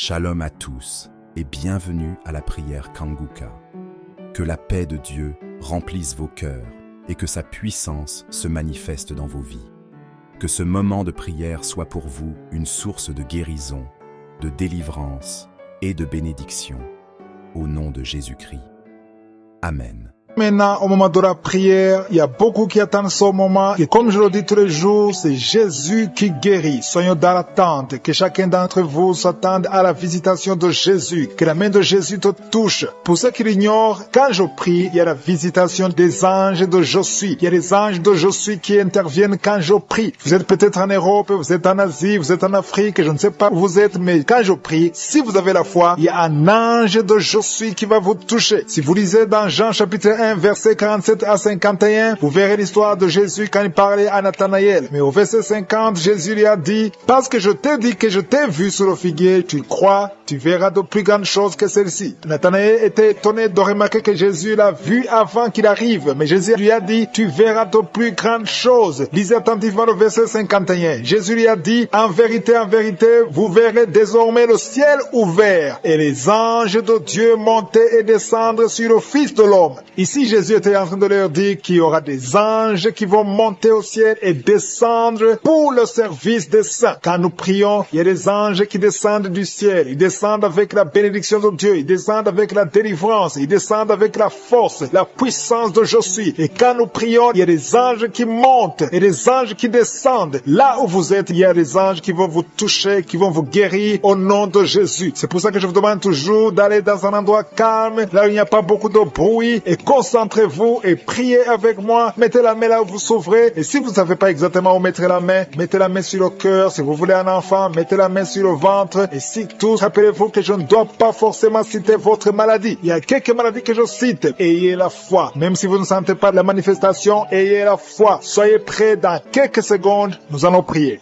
Shalom à tous et bienvenue à la prière Kanguka. Que la paix de Dieu remplisse vos cœurs et que sa puissance se manifeste dans vos vies. Que ce moment de prière soit pour vous une source de guérison, de délivrance et de bénédiction. Au nom de Jésus-Christ. Amen. Maintenant, au moment de la prière, il y a beaucoup qui attendent ce moment. Et comme je le dis tous les jours, c'est Jésus qui guérit. Soyons dans l'attente. Que chacun d'entre vous s'attende à la visitation de Jésus. Que la main de Jésus te touche. Pour ceux qui l'ignorent, quand je prie, il y a la visitation des anges de Je suis. Il y a les anges de Je suis qui interviennent quand je prie. Vous êtes peut-être en Europe, vous êtes en Asie, vous êtes en Afrique, je ne sais pas où vous êtes, mais quand je prie, si vous avez la foi, il y a un ange de Je suis qui va vous toucher. Si vous lisez dans Jean chapitre 1, verset 47 à 51, vous verrez l'histoire de Jésus quand il parlait à Nathanaël. Mais au verset 50, Jésus lui a dit, parce que je t'ai dit que je t'ai vu sur le figuier, tu crois, tu verras de plus grandes choses que celles-ci. Nathanaël était étonné de remarquer que Jésus l'a vu avant qu'il arrive. Mais Jésus lui a dit, tu verras de plus grandes choses. Lisez attentivement le verset 51. Jésus lui a dit, en vérité, vous verrez désormais le ciel ouvert et les anges de Dieu monter et descendre sur le Fils de l'homme. Ici, Jésus était en train de leur dire qu'il y aura des anges qui vont monter au ciel et descendre pour le service des saints. Quand nous prions, il y a des anges qui descendent du ciel. Ils descendent avec la bénédiction de Dieu. Ils descendent avec la délivrance. Ils descendent avec la force, la puissance de Je suis. Et quand nous prions, il y a des anges qui montent et des anges qui descendent. Là où vous êtes, il y a des anges qui vont vous toucher, qui vont vous guérir au nom de Jésus. C'est pour ça que je vous demande toujours d'aller dans un endroit calme, là où il n'y a pas beaucoup de bruit, et concentrez-vous et priez avec moi. Mettez la main là où vous souffrez. Et si vous ne savez pas exactement où mettre la main, mettez la main sur le cœur. Si vous voulez un enfant, mettez la main sur le ventre. Et si tous, rappelez-vous que je ne dois pas forcément citer votre maladie. Il y a quelques maladies que je cite. Ayez la foi. Même si vous ne sentez pas la manifestation, ayez la foi. Soyez prêts, dans quelques secondes, nous allons prier.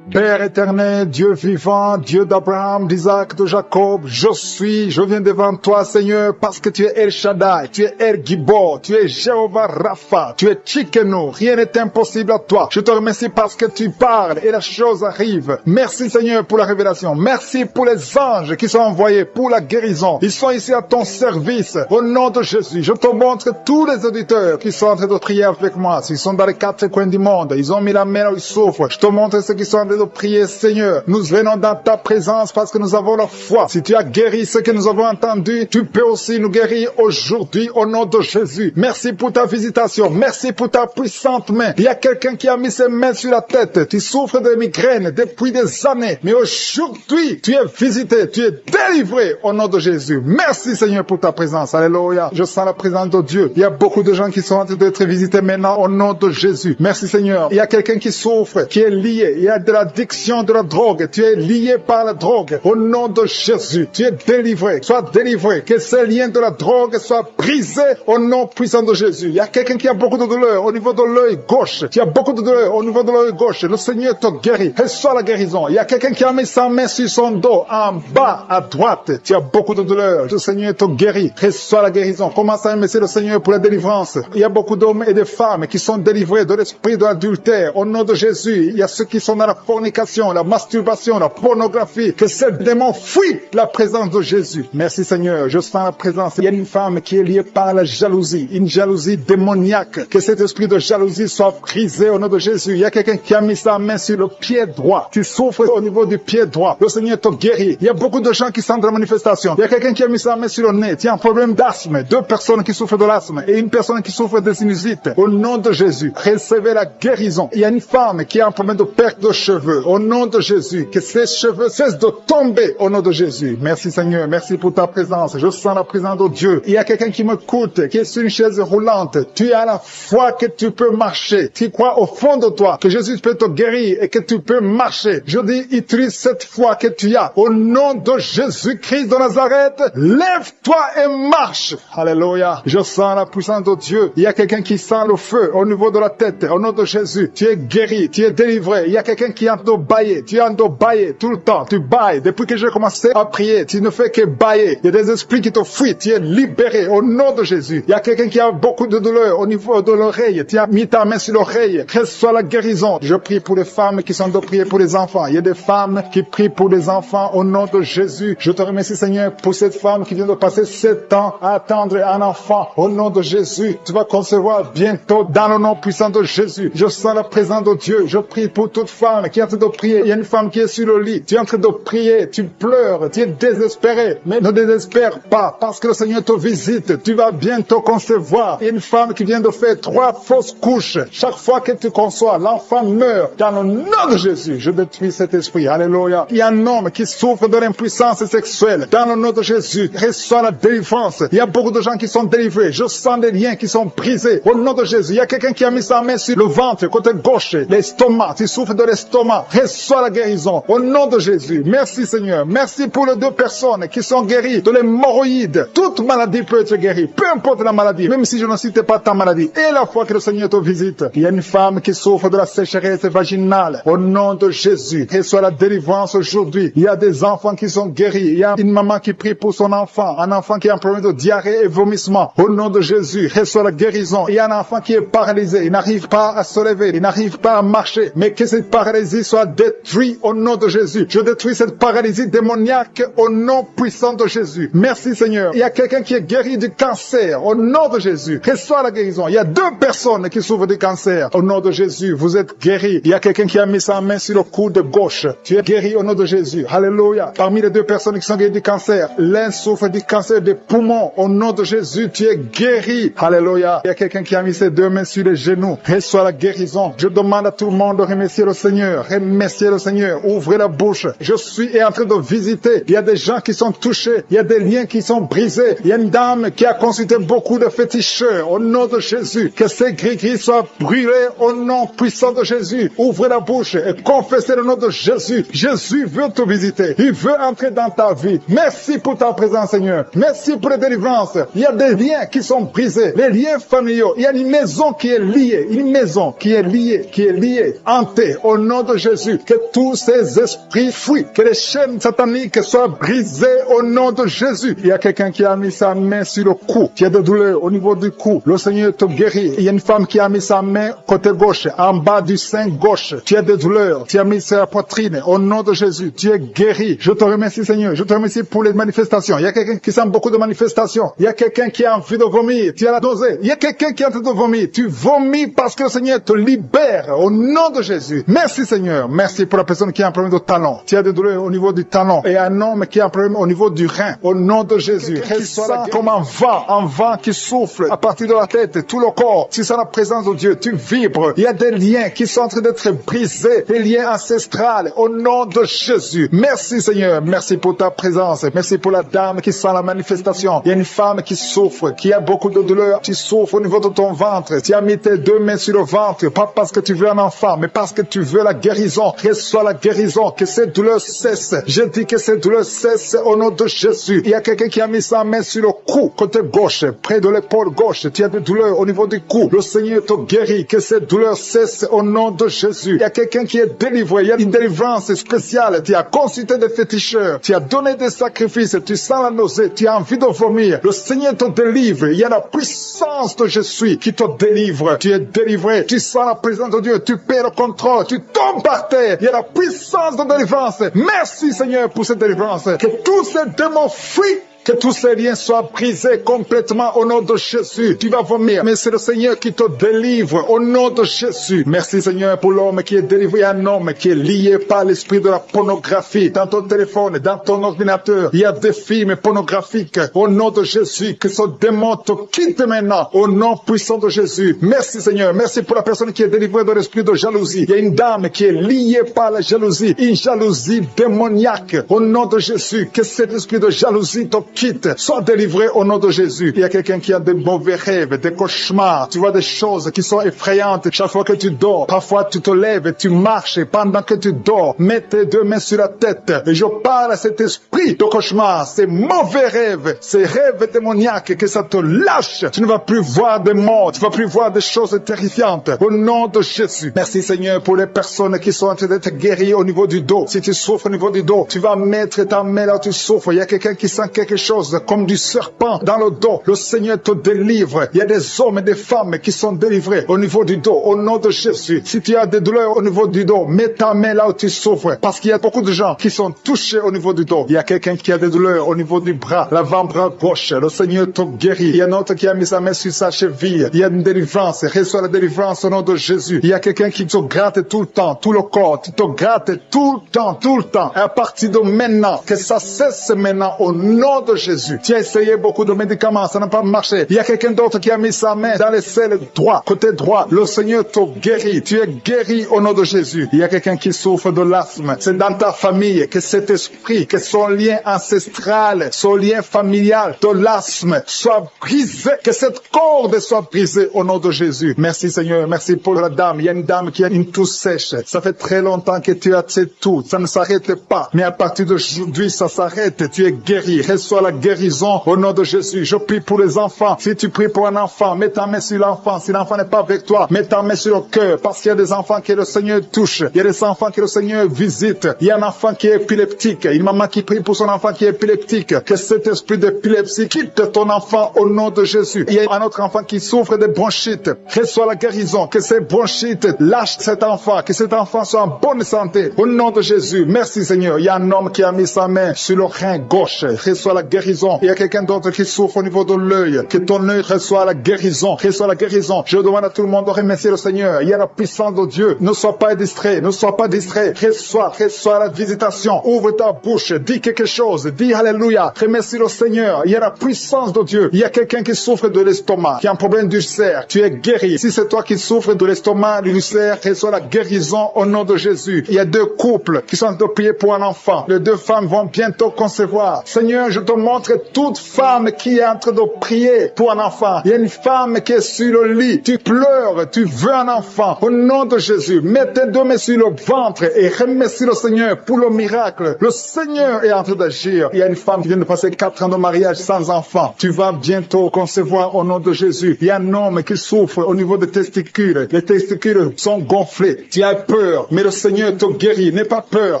Père éternel, Dieu vivant, Dieu d'Abraham, d'Isaac, de Jacob, je viens devant toi, Seigneur, parce que tu es El Shaddai, tu es El Gibor, tu es Jéhovah Rapha, tu es Tchikeno, rien n'est impossible à toi. Je te remercie parce que tu parles et la chose arrive. Merci Seigneur pour la révélation, merci pour les anges qui sont envoyés pour la guérison. Ils sont ici à ton service, au nom de Jésus. Je te montre tous les auditeurs qui sont en train de prier avec moi. S'ils sont dans les quatre coins du monde, ils ont mis la main là où ils souffrent. Je te montre ceux qui sont en train de prier, Seigneur. Nous venons dans ta présence parce que nous avons la foi. Si tu as guéri ce que nous avons entendu, tu peux aussi nous guérir aujourd'hui au nom de Jésus. Merci pour ta visitation. Merci pour ta puissante main. Il y a quelqu'un qui a mis ses mains sur la tête. Tu souffres de migraines depuis des années. Mais aujourd'hui, tu es visité. Tu es délivré au nom de Jésus. Merci Seigneur pour ta présence. Alléluia. Je sens la présence de Dieu. Il y a beaucoup de gens qui sont en train d'être visités maintenant au nom de Jésus. Merci Seigneur. Il y a quelqu'un qui souffre, qui est lié. Il y a de l'addiction de la drogue. Tu es lié par la drogue. Au nom de Jésus, tu es délivré. Sois délivré. Que ces liens de la drogue soient brisés au nom puissant de Jésus. Il y a quelqu'un qui a beaucoup de douleur au niveau de l'œil gauche. Tu as beaucoup de douleur au niveau de l'œil gauche. Le Seigneur te guérit. Reçois la guérison. Il y a quelqu'un qui a mis sa main sur son dos en bas à droite. Tu as beaucoup de douleur. Le Seigneur te guérit. Reçois la guérison. Commence à remercier le Seigneur pour la délivrance. Il y a beaucoup d'hommes et de femmes qui sont délivrés de l'esprit de l'adultère. Au nom de Jésus, il y a ceux qui sont dans la fornication, la masturbation, la pornographie. Que ces démons fuient la présence de Jésus. Merci Seigneur. Je sens la présence. Il y a une femme qui est liée par la jalousie. Une jalousie démoniaque. Que cet esprit de jalousie soit brisé au nom de Jésus. Il y a quelqu'un qui a mis sa main sur le pied droit. Tu souffres au niveau du pied droit. Le Seigneur te guérit. Il y a beaucoup de gens qui sentent la manifestation. Il y a quelqu'un qui a mis sa main sur le nez. Tu as un problème d'asthme. 2 personnes qui souffrent de l'asthme et une personne qui souffre de sinusite. Au nom de Jésus, recevez la guérison. Il y a une femme qui a un problème de perte de cheveux. Au nom de Jésus, que ses cheveux cessent de tomber au nom de Jésus. Merci Seigneur, merci pour ta présence. Je sens la présence de Dieu. Il y a quelqu'un qui m'écoute, qui est sur une chaise roulante. Tu as la foi que tu peux marcher. Tu crois au fond de toi que Jésus peut te guérir et que tu peux marcher. Je dis, utilise cette foi que tu as. Au nom de Jésus-Christ de Nazareth, lève-toi et marche. Alléluia. Je sens la puissance de Dieu. Il y a quelqu'un qui sent le feu au niveau de la tête. Au nom de Jésus, tu es guéri, tu es délivré. Il y a quelqu'un qui qui est en train de bailler, tu es en train de bailler tout le temps, tu bailles. Depuis que j'ai commencé à prier, tu ne fais que bailler. Il y a des esprits qui te fuient, tu es libéré au nom de Jésus. Il y a quelqu'un qui a beaucoup de douleur au niveau de l'oreille, tu as mis ta main sur l'oreille, reçois la guérison. Je prie pour les femmes qui sont de prier pour les enfants. Il y a des femmes qui prient pour les enfants au nom de Jésus. Je te remercie Seigneur pour cette femme qui vient de passer 7 ans à attendre un enfant au nom de Jésus. Tu vas concevoir bientôt dans le nom puissant de Jésus. Je sens la présence de Dieu. Je prie pour toute femme qui est en train de prier. Il y a une femme qui est sur le lit. Tu es en train de prier, tu pleures, tu es désespéré. Mais ne désespère pas parce que le Seigneur te visite. Tu vas bientôt concevoir. Il y a une femme qui vient de faire 3 fausses couches. Chaque fois que tu conçois, l'enfant meurt. Dans le nom de Jésus, je détruis cet esprit. Alléluia. Il y a un homme qui souffre de l'impuissance sexuelle. Dans le nom de Jésus, reçois la délivrance. Il y a beaucoup de gens qui sont délivrés. Je sens des liens qui sont brisés. Au nom de Jésus, il y a quelqu'un qui a mis sa main sur le ventre, côté gauche, l'estomac. Tu souffres de l'estomac. Reçois la guérison. Au nom de Jésus. Merci Seigneur. Merci pour les 2 personnes qui sont guéries de l'hémorroïde. Toute maladie peut être guérie. Peu importe la maladie. Même si je ne cite pas ta maladie. Et la fois que le Seigneur te visite. Il y a une femme qui souffre de la sécheresse vaginale. Au nom de Jésus. Reçois la délivrance aujourd'hui. Il y a des enfants qui sont guéris. Il y a une maman qui prie pour son enfant. Un enfant qui a un problème de diarrhée et vomissement. Au nom de Jésus. Reçois la guérison. Il y a un enfant qui est paralysé. Il n'arrive pas à se lever. Il n'arrive pas à marcher. Mais que cette paralysie soit détruite au nom de Jésus. Je détruis cette paralysie démoniaque au nom puissant de Jésus. Merci Seigneur. Il y a quelqu'un qui est guéri du cancer. Au nom de Jésus. Reçois la guérison. Il y a 2 personnes qui souffrent du cancer. Au nom de Jésus. Vous êtes guéris. Il y a quelqu'un qui a mis sa main sur le coude gauche. Tu es guéri au nom de Jésus. Alléluia. Parmi les 2 personnes qui sont guéries du cancer, l'un souffre du cancer des poumons. Au nom de Jésus, tu es guéri. Alléluia. Il y a quelqu'un qui a mis ses 2 mains sur les genoux. Reçois la guérison. Je demande à tout le monde de remercier le Seigneur. Remercier le Seigneur. Ouvrez la bouche. Je suis en train de visiter. Il y a des gens qui sont touchés. Il y a des liens qui sont brisés. Il y a une dame qui a consulté beaucoup de féticheurs. Au nom de Jésus. Que ces gris-gris soient brûlés au nom puissant de Jésus. Ouvrez la bouche et confessez le nom de Jésus. Jésus veut te visiter. Il veut entrer dans ta vie. Merci pour ta présence, Seigneur. Merci pour les délivrances. Il y a des liens qui sont brisés. Les liens familiaux. Il y a une maison qui est liée. Une maison qui est liée. Hantée. Au nom de Jésus. Que tous ces esprits fuient. Que les chaînes sataniques soient brisées au nom de Jésus. Il y a quelqu'un qui a mis sa main sur le cou. Tu as des douleurs au niveau du cou. Le Seigneur te guérit. Il y a une femme qui a mis sa main côté gauche, en bas du sein gauche. Tu as des douleurs. Tu as mis sur la poitrine. Au nom de Jésus, tu es guéri. Je te remercie, Seigneur. Je te remercie pour les manifestations. Il y a quelqu'un qui sent beaucoup de manifestations. Il y a quelqu'un qui a envie de vomir. Tu as la nausée. Il y a quelqu'un qui est en train de vomir. Tu vomis parce que le Seigneur te libère. Au nom de Jésus. Merci, Seigneur. Merci pour la personne qui a un problème de talon. Tu as des douleurs au niveau du talon. Et un homme qui a un problème au niveau du rein. Au nom de Jésus. Ressens comme un vent qui souffle à partir de la tête, tout le corps. Tu sens la présence de Dieu. Tu vibres. Il y a des liens qui sont en train d'être brisés. Des liens ancestrales. Au nom de Jésus. Merci, Seigneur. Merci pour ta présence. Merci pour la dame qui sent la manifestation. Il y a une femme qui souffre, qui a beaucoup de douleur. Tu souffres au niveau de ton ventre. Tu as mis tes 2 mains sur le ventre. Pas parce que tu veux un enfant, mais parce que tu veux la guérison. Reçois la guérison. Que cette douleur cesse. Je dis que cette douleur cesse au nom de Jésus. Il y a quelqu'un qui a mis sa main sur le cou, côté gauche, près de l'épaule gauche. Tu as des douleurs au niveau du cou. Le Seigneur te guérit. Que cette douleur cesse au nom de Jésus. Il y a quelqu'un qui est délivré. Il y a une délivrance spéciale. Tu as consulté des féticheurs. Tu as donné des sacrifices. Tu sens la nausée. Tu as envie de vomir. Le Seigneur te délivre. Il y a la puissance de Jésus qui te délivre. Tu es délivré. Tu sens la présence de Dieu. Tu perds le contrôle. Tu tombes par terre. Il y a la puissance de délivrance. Merci, Seigneur, pour cette délivrance. Que tous ces démons fuient. Que tous ces liens soient brisés complètement au nom de Jésus. Tu vas vomir, mais c'est le Seigneur qui te délivre au nom de Jésus. Merci Seigneur pour l'homme qui est délivré, un homme qui est lié par l'esprit de la pornographie. Dans ton téléphone, dans ton ordinateur, il y a des films pornographiques. Au nom de Jésus, que ce démon te quitte maintenant. Au nom puissant de Jésus. Merci Seigneur. Merci pour la personne qui est délivrée de l'esprit de jalousie. Il y a une dame qui est liée par la jalousie. Une jalousie démoniaque. Au nom de Jésus, que cet esprit de jalousie te quitte. Sois délivré au nom de Jésus. Il y a quelqu'un qui a des mauvais rêves, des cauchemars. Tu vois des choses qui sont effrayantes chaque fois que tu dors. Parfois, tu te lèves et tu marches pendant que tu dors. Mets tes deux mains sur la tête. Et je parle à cet esprit de cauchemar, ces mauvais rêves, ces rêves démoniaques, que ça te lâche. Tu ne vas plus voir des morts. Tu ne vas plus voir des choses terrifiantes. Au nom de Jésus. Merci Seigneur pour les personnes qui sont en train d'être guéries au niveau du dos. Si tu souffres au niveau du dos, tu vas mettre ta main là où tu souffres. Il y a quelqu'un qui sent quelque chose comme du serpent dans le dos. Le Seigneur te délivre. Il y a des hommes et des femmes qui sont délivrés au niveau du dos. Au nom de Jésus. Si tu as des douleurs au niveau du dos, mets ta main là où tu souffres. Parce qu'il y a beaucoup de gens qui sont touchés au niveau du dos. Il y a quelqu'un qui a des douleurs au niveau du bras, l'avant-bras gauche. Le Seigneur te guérit. Il y a un autre qui a mis sa main sur sa cheville. Il y a une délivrance. Reçois la délivrance au nom de Jésus. Il y a quelqu'un qui te gratte tout le temps, tout le corps. Tu te grattes tout le temps, tout le temps. Et à partir de maintenant, que ça cesse maintenant au nom de Jésus. Tu as essayé beaucoup de médicaments, ça n'a pas marché. Il y a quelqu'un d'autre qui a mis sa main dans les selles droit, côté droit. Le Seigneur te guérit. Tu es guéri au nom de Jésus. Il y a quelqu'un qui souffre de l'asthme. C'est dans ta famille que cet esprit, que son lien ancestral, son lien familial de l'asthme soit brisé. Que cette corde soit brisée au nom de Jésus. Merci Seigneur. Merci pour la dame. Il y a une dame qui a une toux sèche. Ça fait très longtemps que tu as cette toux. Ça ne s'arrête pas. Mais à partir d'aujourd'hui, ça s'arrête. Tu es guéri. Reçois la guérison au nom de Jésus. Je prie pour les enfants. Si tu pries pour un enfant, mets ta main sur l'enfant. Si l'enfant n'est pas avec toi, mets ta main sur le cœur. Parce qu'il y a des enfants que le Seigneur touche. Il y a des enfants que le Seigneur visite. Il y a un enfant qui est épileptique. Une maman qui prie pour son enfant qui est épileptique. Que cet esprit d'épilepsie quitte ton enfant au nom de Jésus. Il y a un autre enfant qui souffre de bronchites. Reçois la guérison. Que ces bronchites lâchent cet enfant. Que cet enfant soit en bonne santé. Au nom de Jésus. Merci Seigneur. Il y a un homme qui a mis sa main sur le rein gauche. Reçois la guérison. Il y a quelqu'un d'autre qui souffre au niveau de l'œil. Que ton œil reçoit la guérison. Reçois la guérison. Je demande à tout le monde de remercier le Seigneur. Il y a la puissance de Dieu. Ne sois pas distrait. Ne sois pas distrait. Reçois la visitation. Ouvre ta bouche. Dis quelque chose. Dis Alléluia. Remercie le Seigneur. Il y a la puissance de Dieu. Il y a quelqu'un qui souffre de l'estomac, qui a un problème d'ulcère. Tu es guéri. Si c'est toi qui souffres de l'estomac, de l'ulcère, reçois la guérison au nom de Jésus. Il y a deux couples qui sont en train de prier pour un enfant. Les deux femmes vont bientôt concevoir. Seigneur, je te montre toute femme qui est en train de prier pour un enfant. Il y a une femme qui est sur le lit. Tu pleures, tu veux un enfant. Au nom de Jésus, mets tes deux mains sur le ventre et remercie le Seigneur pour le miracle. Le Seigneur est en train d'agir. Il y a une femme qui vient de passer 4 ans de mariage sans enfant. Tu vas bientôt concevoir au nom de Jésus. Il y a un homme qui souffre au niveau des testicules. Les testicules sont gonflés. Tu as peur, mais le Seigneur te guérit. N'aie pas peur.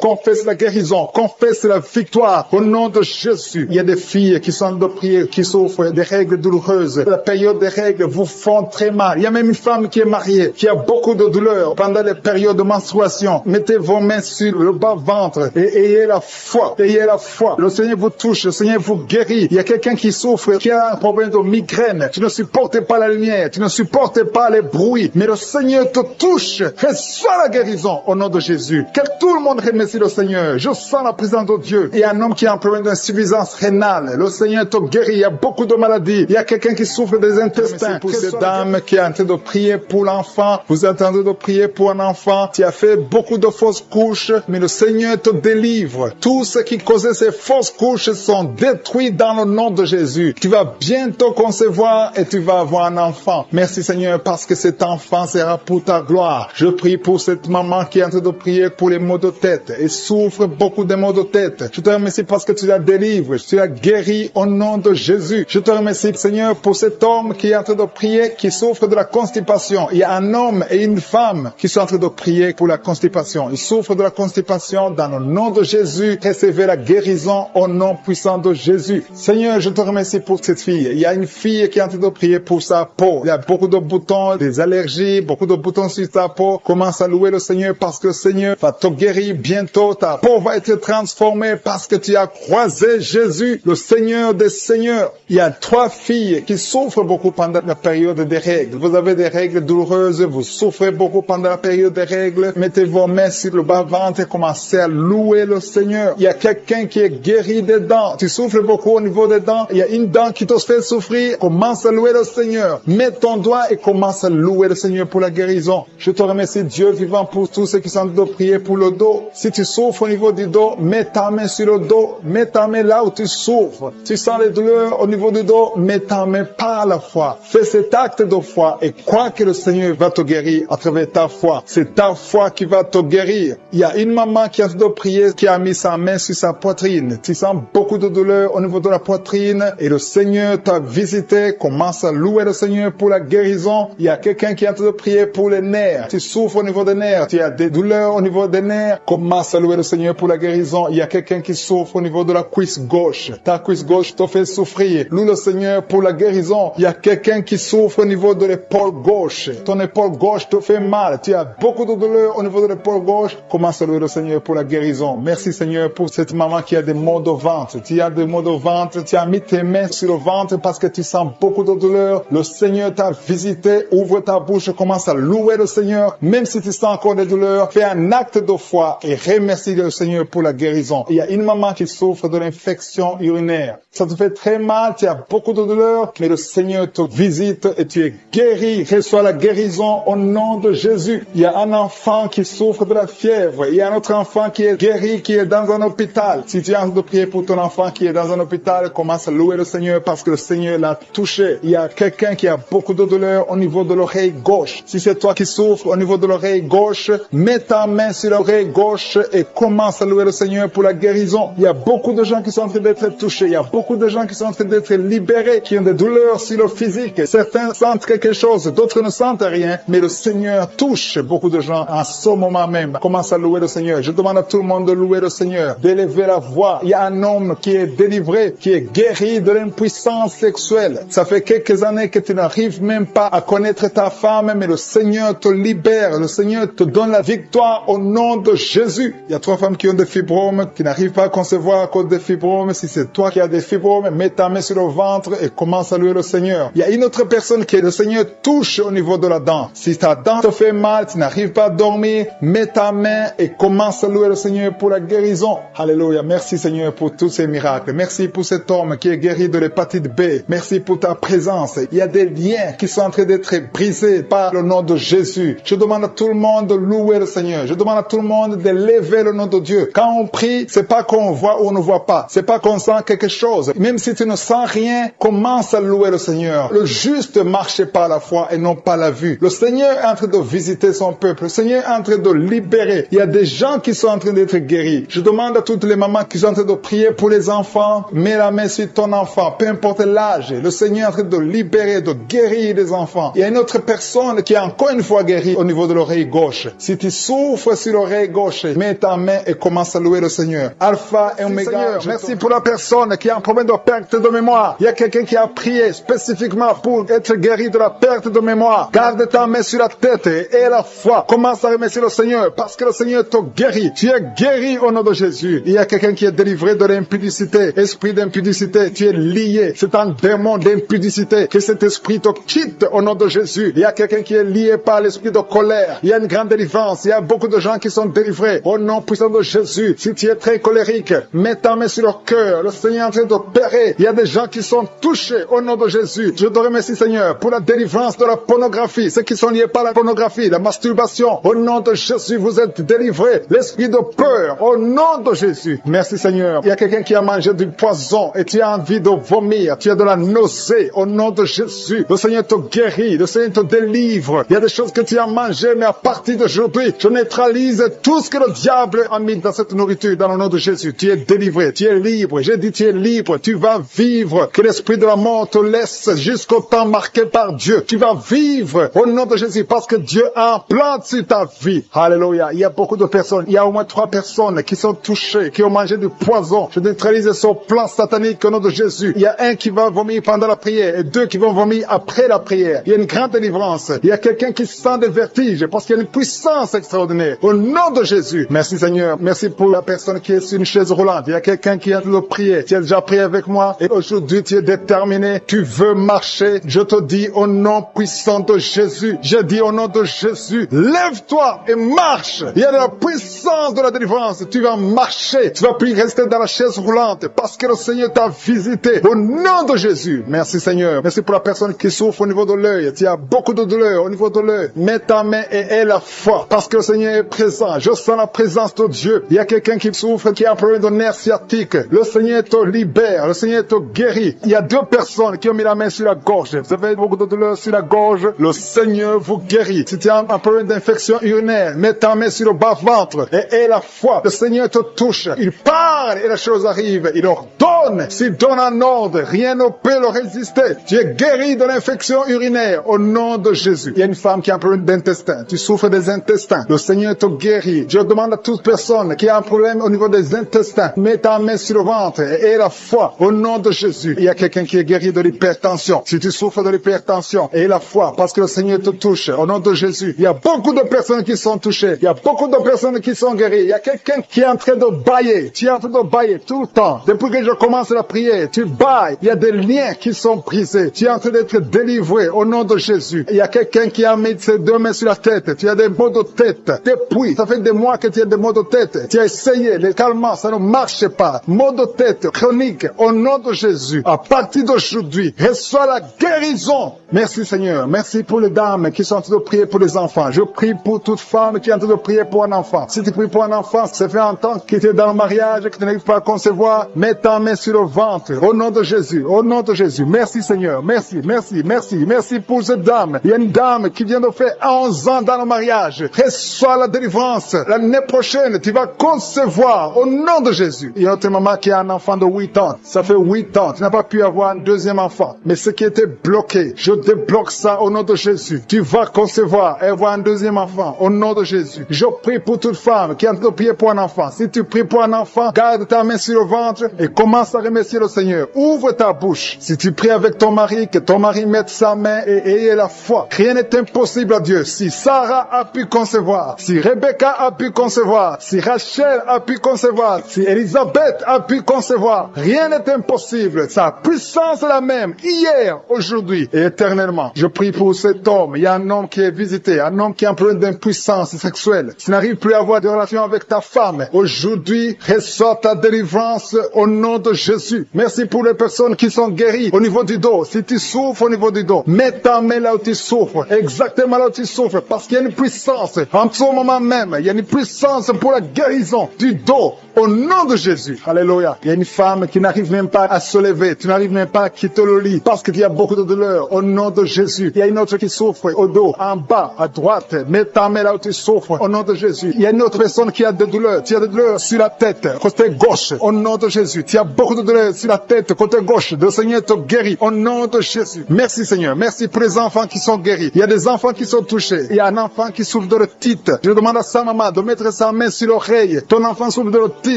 Confesse la guérison. Confesse la victoire au nom de Jésus. Il y a des filles qui sont de prier, qui souffrent des règles douloureuses. La période des règles vous font très mal. Il y a même une femme qui est mariée, qui a beaucoup de douleurs pendant les périodes de menstruation. Mettez vos mains sur le bas-ventre et ayez la foi. Ayez la foi. Le Seigneur vous touche. Le Seigneur vous guérit. Il y a quelqu'un qui souffre, qui a un problème de migraine. Tu ne supportes pas la lumière. Tu ne supportes pas les bruits. Mais le Seigneur te touche. Reçois la guérison au nom de Jésus. Que tout le monde remercie le Seigneur. Je sens la présence de Dieu. Il y a un homme qui a un problème d'insuffisance rénale. Le Seigneur te guérit. Il y a beaucoup de maladies. Il y a quelqu'un qui souffre des intestins. Pour cette dame qui est en train de prier pour l'enfant. Vous êtes en train de prier pour un enfant. Tu as fait beaucoup de fausses couches, mais le Seigneur te délivre. Tout ce qui causait ces fausses couches sont détruits dans le nom de Jésus. Tu vas bientôt concevoir et tu vas avoir un enfant. Merci Seigneur parce que cet enfant sera pour ta gloire. Je prie pour cette maman qui est en train de prier pour les maux de tête et souffre beaucoup de maux de tête. Je te remercie parce que tu la délivres. Tu la guéris au nom de Jésus. Je te remercie Seigneur pour cet homme qui est en train de prier, qui souffre de la constipation. Il y a un homme et une femme qui sont en train de prier pour la constipation. Ils souffrent de la constipation dans le nom de Jésus. Recevez la guérison au nom puissant de Jésus. Seigneur, je te remercie pour cette fille. Il y a une fille qui est en train de prier pour sa peau. Il y a beaucoup de boutons, des allergies, beaucoup de boutons sur sa peau. Commence à louer le Seigneur parce que le Seigneur va te guérir bientôt. Ta peau va être transformée parce que tu as croisé Jésus, le Seigneur des Seigneurs. Il y a 3 filles qui souffrent beaucoup pendant la période des règles. Vous avez des règles douloureuses, vous souffrez beaucoup pendant la période des règles. Mettez vos mains sur le bas-ventre et commencez à louer le Seigneur. Il y a quelqu'un qui est guéri des dents. Tu souffres beaucoup au niveau des dents. Il y a une dent qui te fait souffrir. Commence à louer le Seigneur. Mets ton doigt et commence à louer le Seigneur pour la guérison. Je te remercie Dieu vivant pour tous ceux qui sont de prier pour le dos. Si tu souffres au niveau du dos, mets ta main sur le dos. Mets ta main là où tu souffres, tu sens les douleurs au niveau du dos, mets ta main par la foi. Fais cet acte de foi et crois que le Seigneur va te guérir à travers ta foi. C'est ta foi qui va te guérir. Il y a une maman qui a de prier, qui a mis sa main sur sa poitrine. Tu sens beaucoup de douleur au niveau de la poitrine et le Seigneur t'a visité. Commence à louer le Seigneur pour la guérison. Il y a quelqu'un qui est en train de prier pour les nerfs. Tu souffres au niveau des nerfs. Tu as des douleurs au niveau des nerfs. Commence à louer le Seigneur pour la guérison. Il y a quelqu'un qui souffre au niveau de la cuisse gauche. Ta cuisse gauche te fait souffrir. Loue le Seigneur pour la guérison. Il y a quelqu'un qui souffre au niveau de l'épaule gauche. Ton épaule gauche te fait mal. Tu as beaucoup de douleur au niveau de l'épaule gauche. Commence à louer le Seigneur pour la guérison. Merci Seigneur pour cette maman qui a des maux de ventre. Tu as des maux de ventre. Tu as mis tes mains sur le ventre parce que tu sens beaucoup de douleur. Le Seigneur t'a visité. Ouvre ta bouche. Commence à louer le Seigneur. Même si tu sens encore des douleurs, fais un acte de foi et remercie le Seigneur pour la guérison. Il y a une maman qui souffre de l'infection urinaire. Ça te fait très mal. Tu as beaucoup de douleur. Mais le Seigneur te visite et tu es guéri. Reçois la guérison au nom de Jésus. Il y a un enfant qui souffre de la fièvre. Il y a un autre enfant qui est guéri, qui est dans un hôpital. Si tu as envie de prier pour ton enfant qui est dans un hôpital, commence à louer le Seigneur parce que le Seigneur l'a touché. Il y a quelqu'un qui a beaucoup de douleur au niveau de l'oreille gauche. Si c'est toi qui souffres au niveau de l'oreille gauche, mets ta main sur l'oreille gauche et commence à louer le Seigneur pour la guérison. Il y a beaucoup de gens qui sont en train d'être touchés. Il y a beaucoup de gens qui sont en train d'être libérés, qui ont des douleurs sur le physique. Certains sentent quelque chose, d'autres ne sentent rien, mais le Seigneur touche beaucoup de gens en ce moment même. Commence à louer le Seigneur. Je demande à tout le monde de louer le Seigneur, d'élever la voix. Il y a un homme qui est délivré, qui est guéri de l'impuissance sexuelle. Ça fait quelques années que tu n'arrives même pas à connaître ta femme, mais le Seigneur te libère. Le Seigneur te donne la victoire au nom de Jésus. Il y a 3 femmes qui ont des fibromes, qui n'arrivent pas à concevoir à cause des fibromes. Si c'est toi qui as des fibromes, mets ta main sur le ventre et commence à louer le Seigneur. Il y a une autre personne qui le Seigneur touche au niveau de la dent. Si ta dent te fait mal, tu n'arrives pas à dormir, mets ta main et commence à louer le Seigneur pour la guérison. Alléluia. Merci Seigneur pour tous ces miracles. Merci pour cet homme qui est guéri de l'hépatite B. Merci pour ta présence. Il y a des liens qui sont en train d'être brisés par le nom de Jésus. Je demande à tout le monde de louer le Seigneur. Je demande à tout le monde de lever le nom de Dieu. Quand on prie, c'est pas qu'on voit ou on ne voit pas. C'est pas qu'on sent quelque chose. Même si tu ne sens rien, commence à louer le Seigneur. Le juste marche par la foi et non pas la vue. Le Seigneur est en train de visiter son peuple. Le Seigneur est en train de libérer. Il y a des gens qui sont en train d'être guéris. Je demande à toutes les mamans qui sont en train de prier pour les enfants. Mets la main sur ton enfant, peu importe l'âge. Le Seigneur est en train de libérer, de guérir les enfants. Il y a une autre personne qui est encore une fois guérie au niveau de l'oreille gauche. Si tu souffres sur l'oreille gauche, mets ta main et commence à louer le Seigneur. Alpha et Oméga. Seigneur, merci pour la personne qui a un problème de perte de mémoire. Il y a quelqu'un qui a prié spécifiquement pour être guéri de la perte de mémoire. Garde ta main sur la tête et la foi. Commence à remercier le Seigneur parce que le Seigneur te guérit. Tu es guéri au nom de Jésus. Il y a quelqu'un qui est délivré de l'impudicité. Esprit d'impudicité, tu es lié. C'est un démon d'impudicité. Que cet esprit te quitte au nom de Jésus. Il y a quelqu'un qui est lié par l'esprit de colère. Il y a une grande délivrance. Il y a beaucoup de gens qui sont délivrés au nom puissant de Jésus. Si tu es très colérique, mets ta main sur leur cœur. Le Seigneur est en train d'opérer. Il y a des gens qui sont touchés au nom de Jésus. Je te remercie Seigneur pour la délivrance de la pornographie. Ceux qui sont liés par la pornographie, la masturbation. Au nom de Jésus, vous êtes délivrés. L'esprit de peur, au nom de Jésus. Merci Seigneur. Il y a quelqu'un qui a mangé du poison et tu as envie de vomir. Tu as de la nausée au nom de Jésus. Le Seigneur te guérit. Le Seigneur te délivre. Il y a des choses que tu as mangées, mais à partir d'aujourd'hui, je neutralise tout ce que le diable a mis dans cette nourriture dans le nom de Jésus. Tu es délivré. Tu es libre. J'ai dit tu es libre. Tu vas vivre. Que l'esprit de la mort te laisse jusqu'au temps marqué par Dieu. Tu vas vivre au nom de Jésus parce que Dieu a un plan sur ta vie. Alléluia. Il y a beaucoup de personnes. Il y a au moins 3 personnes qui sont touchées, qui ont mangé du poison. Je neutralise son plan satanique au nom de Jésus. Il y a un qui va vomir pendant la prière et 2 qui vont vomir après la prière. Il y a une grande délivrance. Il y a quelqu'un qui sent des vertiges parce qu'il y a une puissance extraordinaire. Au nom de Jésus. Merci Seigneur. Merci pour la personne qui est sur une chaise roulante. Il y a quelqu'un qui a de prier. Tu as déjà prié avec moi et aujourd'hui tu es déterminé. Tu veux marcher. Je te dis au nom puissant de Jésus. Je dis au nom de Jésus. Lève-toi et marche. Il y a de la puissance de la délivrance. Tu vas marcher. Tu vas plus rester dans la chaise roulante parce que le Seigneur t'a visité. Au nom de Jésus. Merci Seigneur. Merci pour la personne qui souffre au niveau de l'œil. Tu as beaucoup de douleur au niveau de l'œil. Mets ta main et aie la foi parce que le Seigneur est présent. Je sens la présence de Dieu. Il y a quelqu'un qui souffre, qui a un problème de nerf sciatique. Le Seigneur Seigneur te libère, le Seigneur te guérit. Il y a 2 personnes qui ont mis la main sur la gorge. Vous avez beaucoup de douleur sur la gorge, le Seigneur vous guérit. Si tu as un problème d'infection urinaire, mets ta main sur le bas-ventre et aie la foi. Le Seigneur te touche. Il parle et la chose arrive. Il ordonne. S'il donne un ordre, rien ne peut le résister. Tu es guéri de l'infection urinaire au nom de Jésus. Il y a une femme qui a un problème d'intestin. Tu souffres des intestins. Le Seigneur te guérit. Je demande à toute personne qui a un problème au niveau des intestins, mets ta main sur le ventre et aie la foi au nom de Jésus. Il y a quelqu'un qui est guéri de l'hypertension. Si tu souffres de l'hypertension, aie la foi parce que le Seigneur te touche au nom de Jésus. Il y a beaucoup de personnes qui sont touchées. Il y a beaucoup de personnes qui sont guéries. Il y a quelqu'un qui est en train de bailler. Tu es en train de bailler tout le temps. Depuis que je commence la prière, tu bailles. Il y a des liens qui sont brisés. Tu es en train d'être délivré au nom de Jésus. Il y a quelqu'un qui a mis ses 2 mains sur la tête. Tu as des maux de tête. Depuis, ça fait des mois que tu as des maux de tête. Tu as essayé les calmants, ça ne marche pas. Maux de tête chronique au nom de Jésus. À partir d'aujourd'hui, reçois la guérison. Merci Seigneur. Merci pour les dames qui sont en train de prier pour les enfants. Je prie pour toute femme qui est en train de prier pour un enfant. Si tu pries pour un enfant, ça fait un temps que tu es dans le mariage et que tu n'arrives pas à concevoir, mets ta main sur le ventre. Au nom de Jésus. Au nom de Jésus. Merci Seigneur. Merci, merci, merci. Merci pour cette dame. Il y a une dame qui vient de faire 11 ans dans le mariage. Reçois la délivrance. L'année prochaine, tu vas concevoir au nom de Jésus. Il y a une autre maman qui a un enfant de 8 ans. Ça fait 8 ans. Tu n'as pas pu avoir un deuxième enfant. Mais ce qui était bloqué, je débloque ça au nom de Jésus. Tu vas concevoir et avoir un deuxième enfant au nom de Jésus. Je prie pour toute femme qui est en train de prier pour un enfant. Si tu pries pour un enfant, garde ta main sur le ventre et commence à remercier le Seigneur. Ouvre ta bouche. Si tu pries avec ton mari, que ton mari mette sa main et ayez la foi. Rien n'est impossible à Dieu. Si Sarah a pu concevoir, si Rebecca a pu concevoir, si Rachel a pu concevoir, si Elisabeth a pu concevoir, rien n'est impossible. Sa puissance est la même, hier, aujourd'hui et éternellement. Je prie pour cet homme. Il y a un homme qui est visité, un homme qui a un problème d'impuissance sexuelle. Tu n'arrives plus à avoir de relation avec ta femme. Aujourd'hui, reçois ta délivrance au nom de Jésus. Merci pour les personnes qui sont guéries au niveau du dos. Si tu souffres au niveau du dos, mets ta main là où tu souffres, exactement là où tu souffres, parce qu'il y a une puissance. En ce moment même, il y a une puissance pour la guérison du dos. Au nom de Jésus. Alléluia. Il y a une femme qui n'arrive même pas à se lever. Tu n'arrives même pas à quitter le lit parce qu'il y a beaucoup de douleur. Au nom de Jésus. Il y a une autre qui souffre au dos, en bas, à droite. Mets ta main là où tu souffres. Au nom de Jésus. Il y a une autre personne qui a des douleurs. Tu as des douleurs sur la tête, côté gauche. Au nom de Jésus. Tu as beaucoup de douleurs sur la tête, côté gauche. Le Seigneur te guérit. Au nom de Jésus. Merci Seigneur. Merci pour les enfants qui sont guéris. Il y a des enfants qui sont touchés. Il y a un enfant qui souffre de l'otite. Je demande à sa maman de mettre sa main sur l'oreille. Ton enfant souffre de l'otite.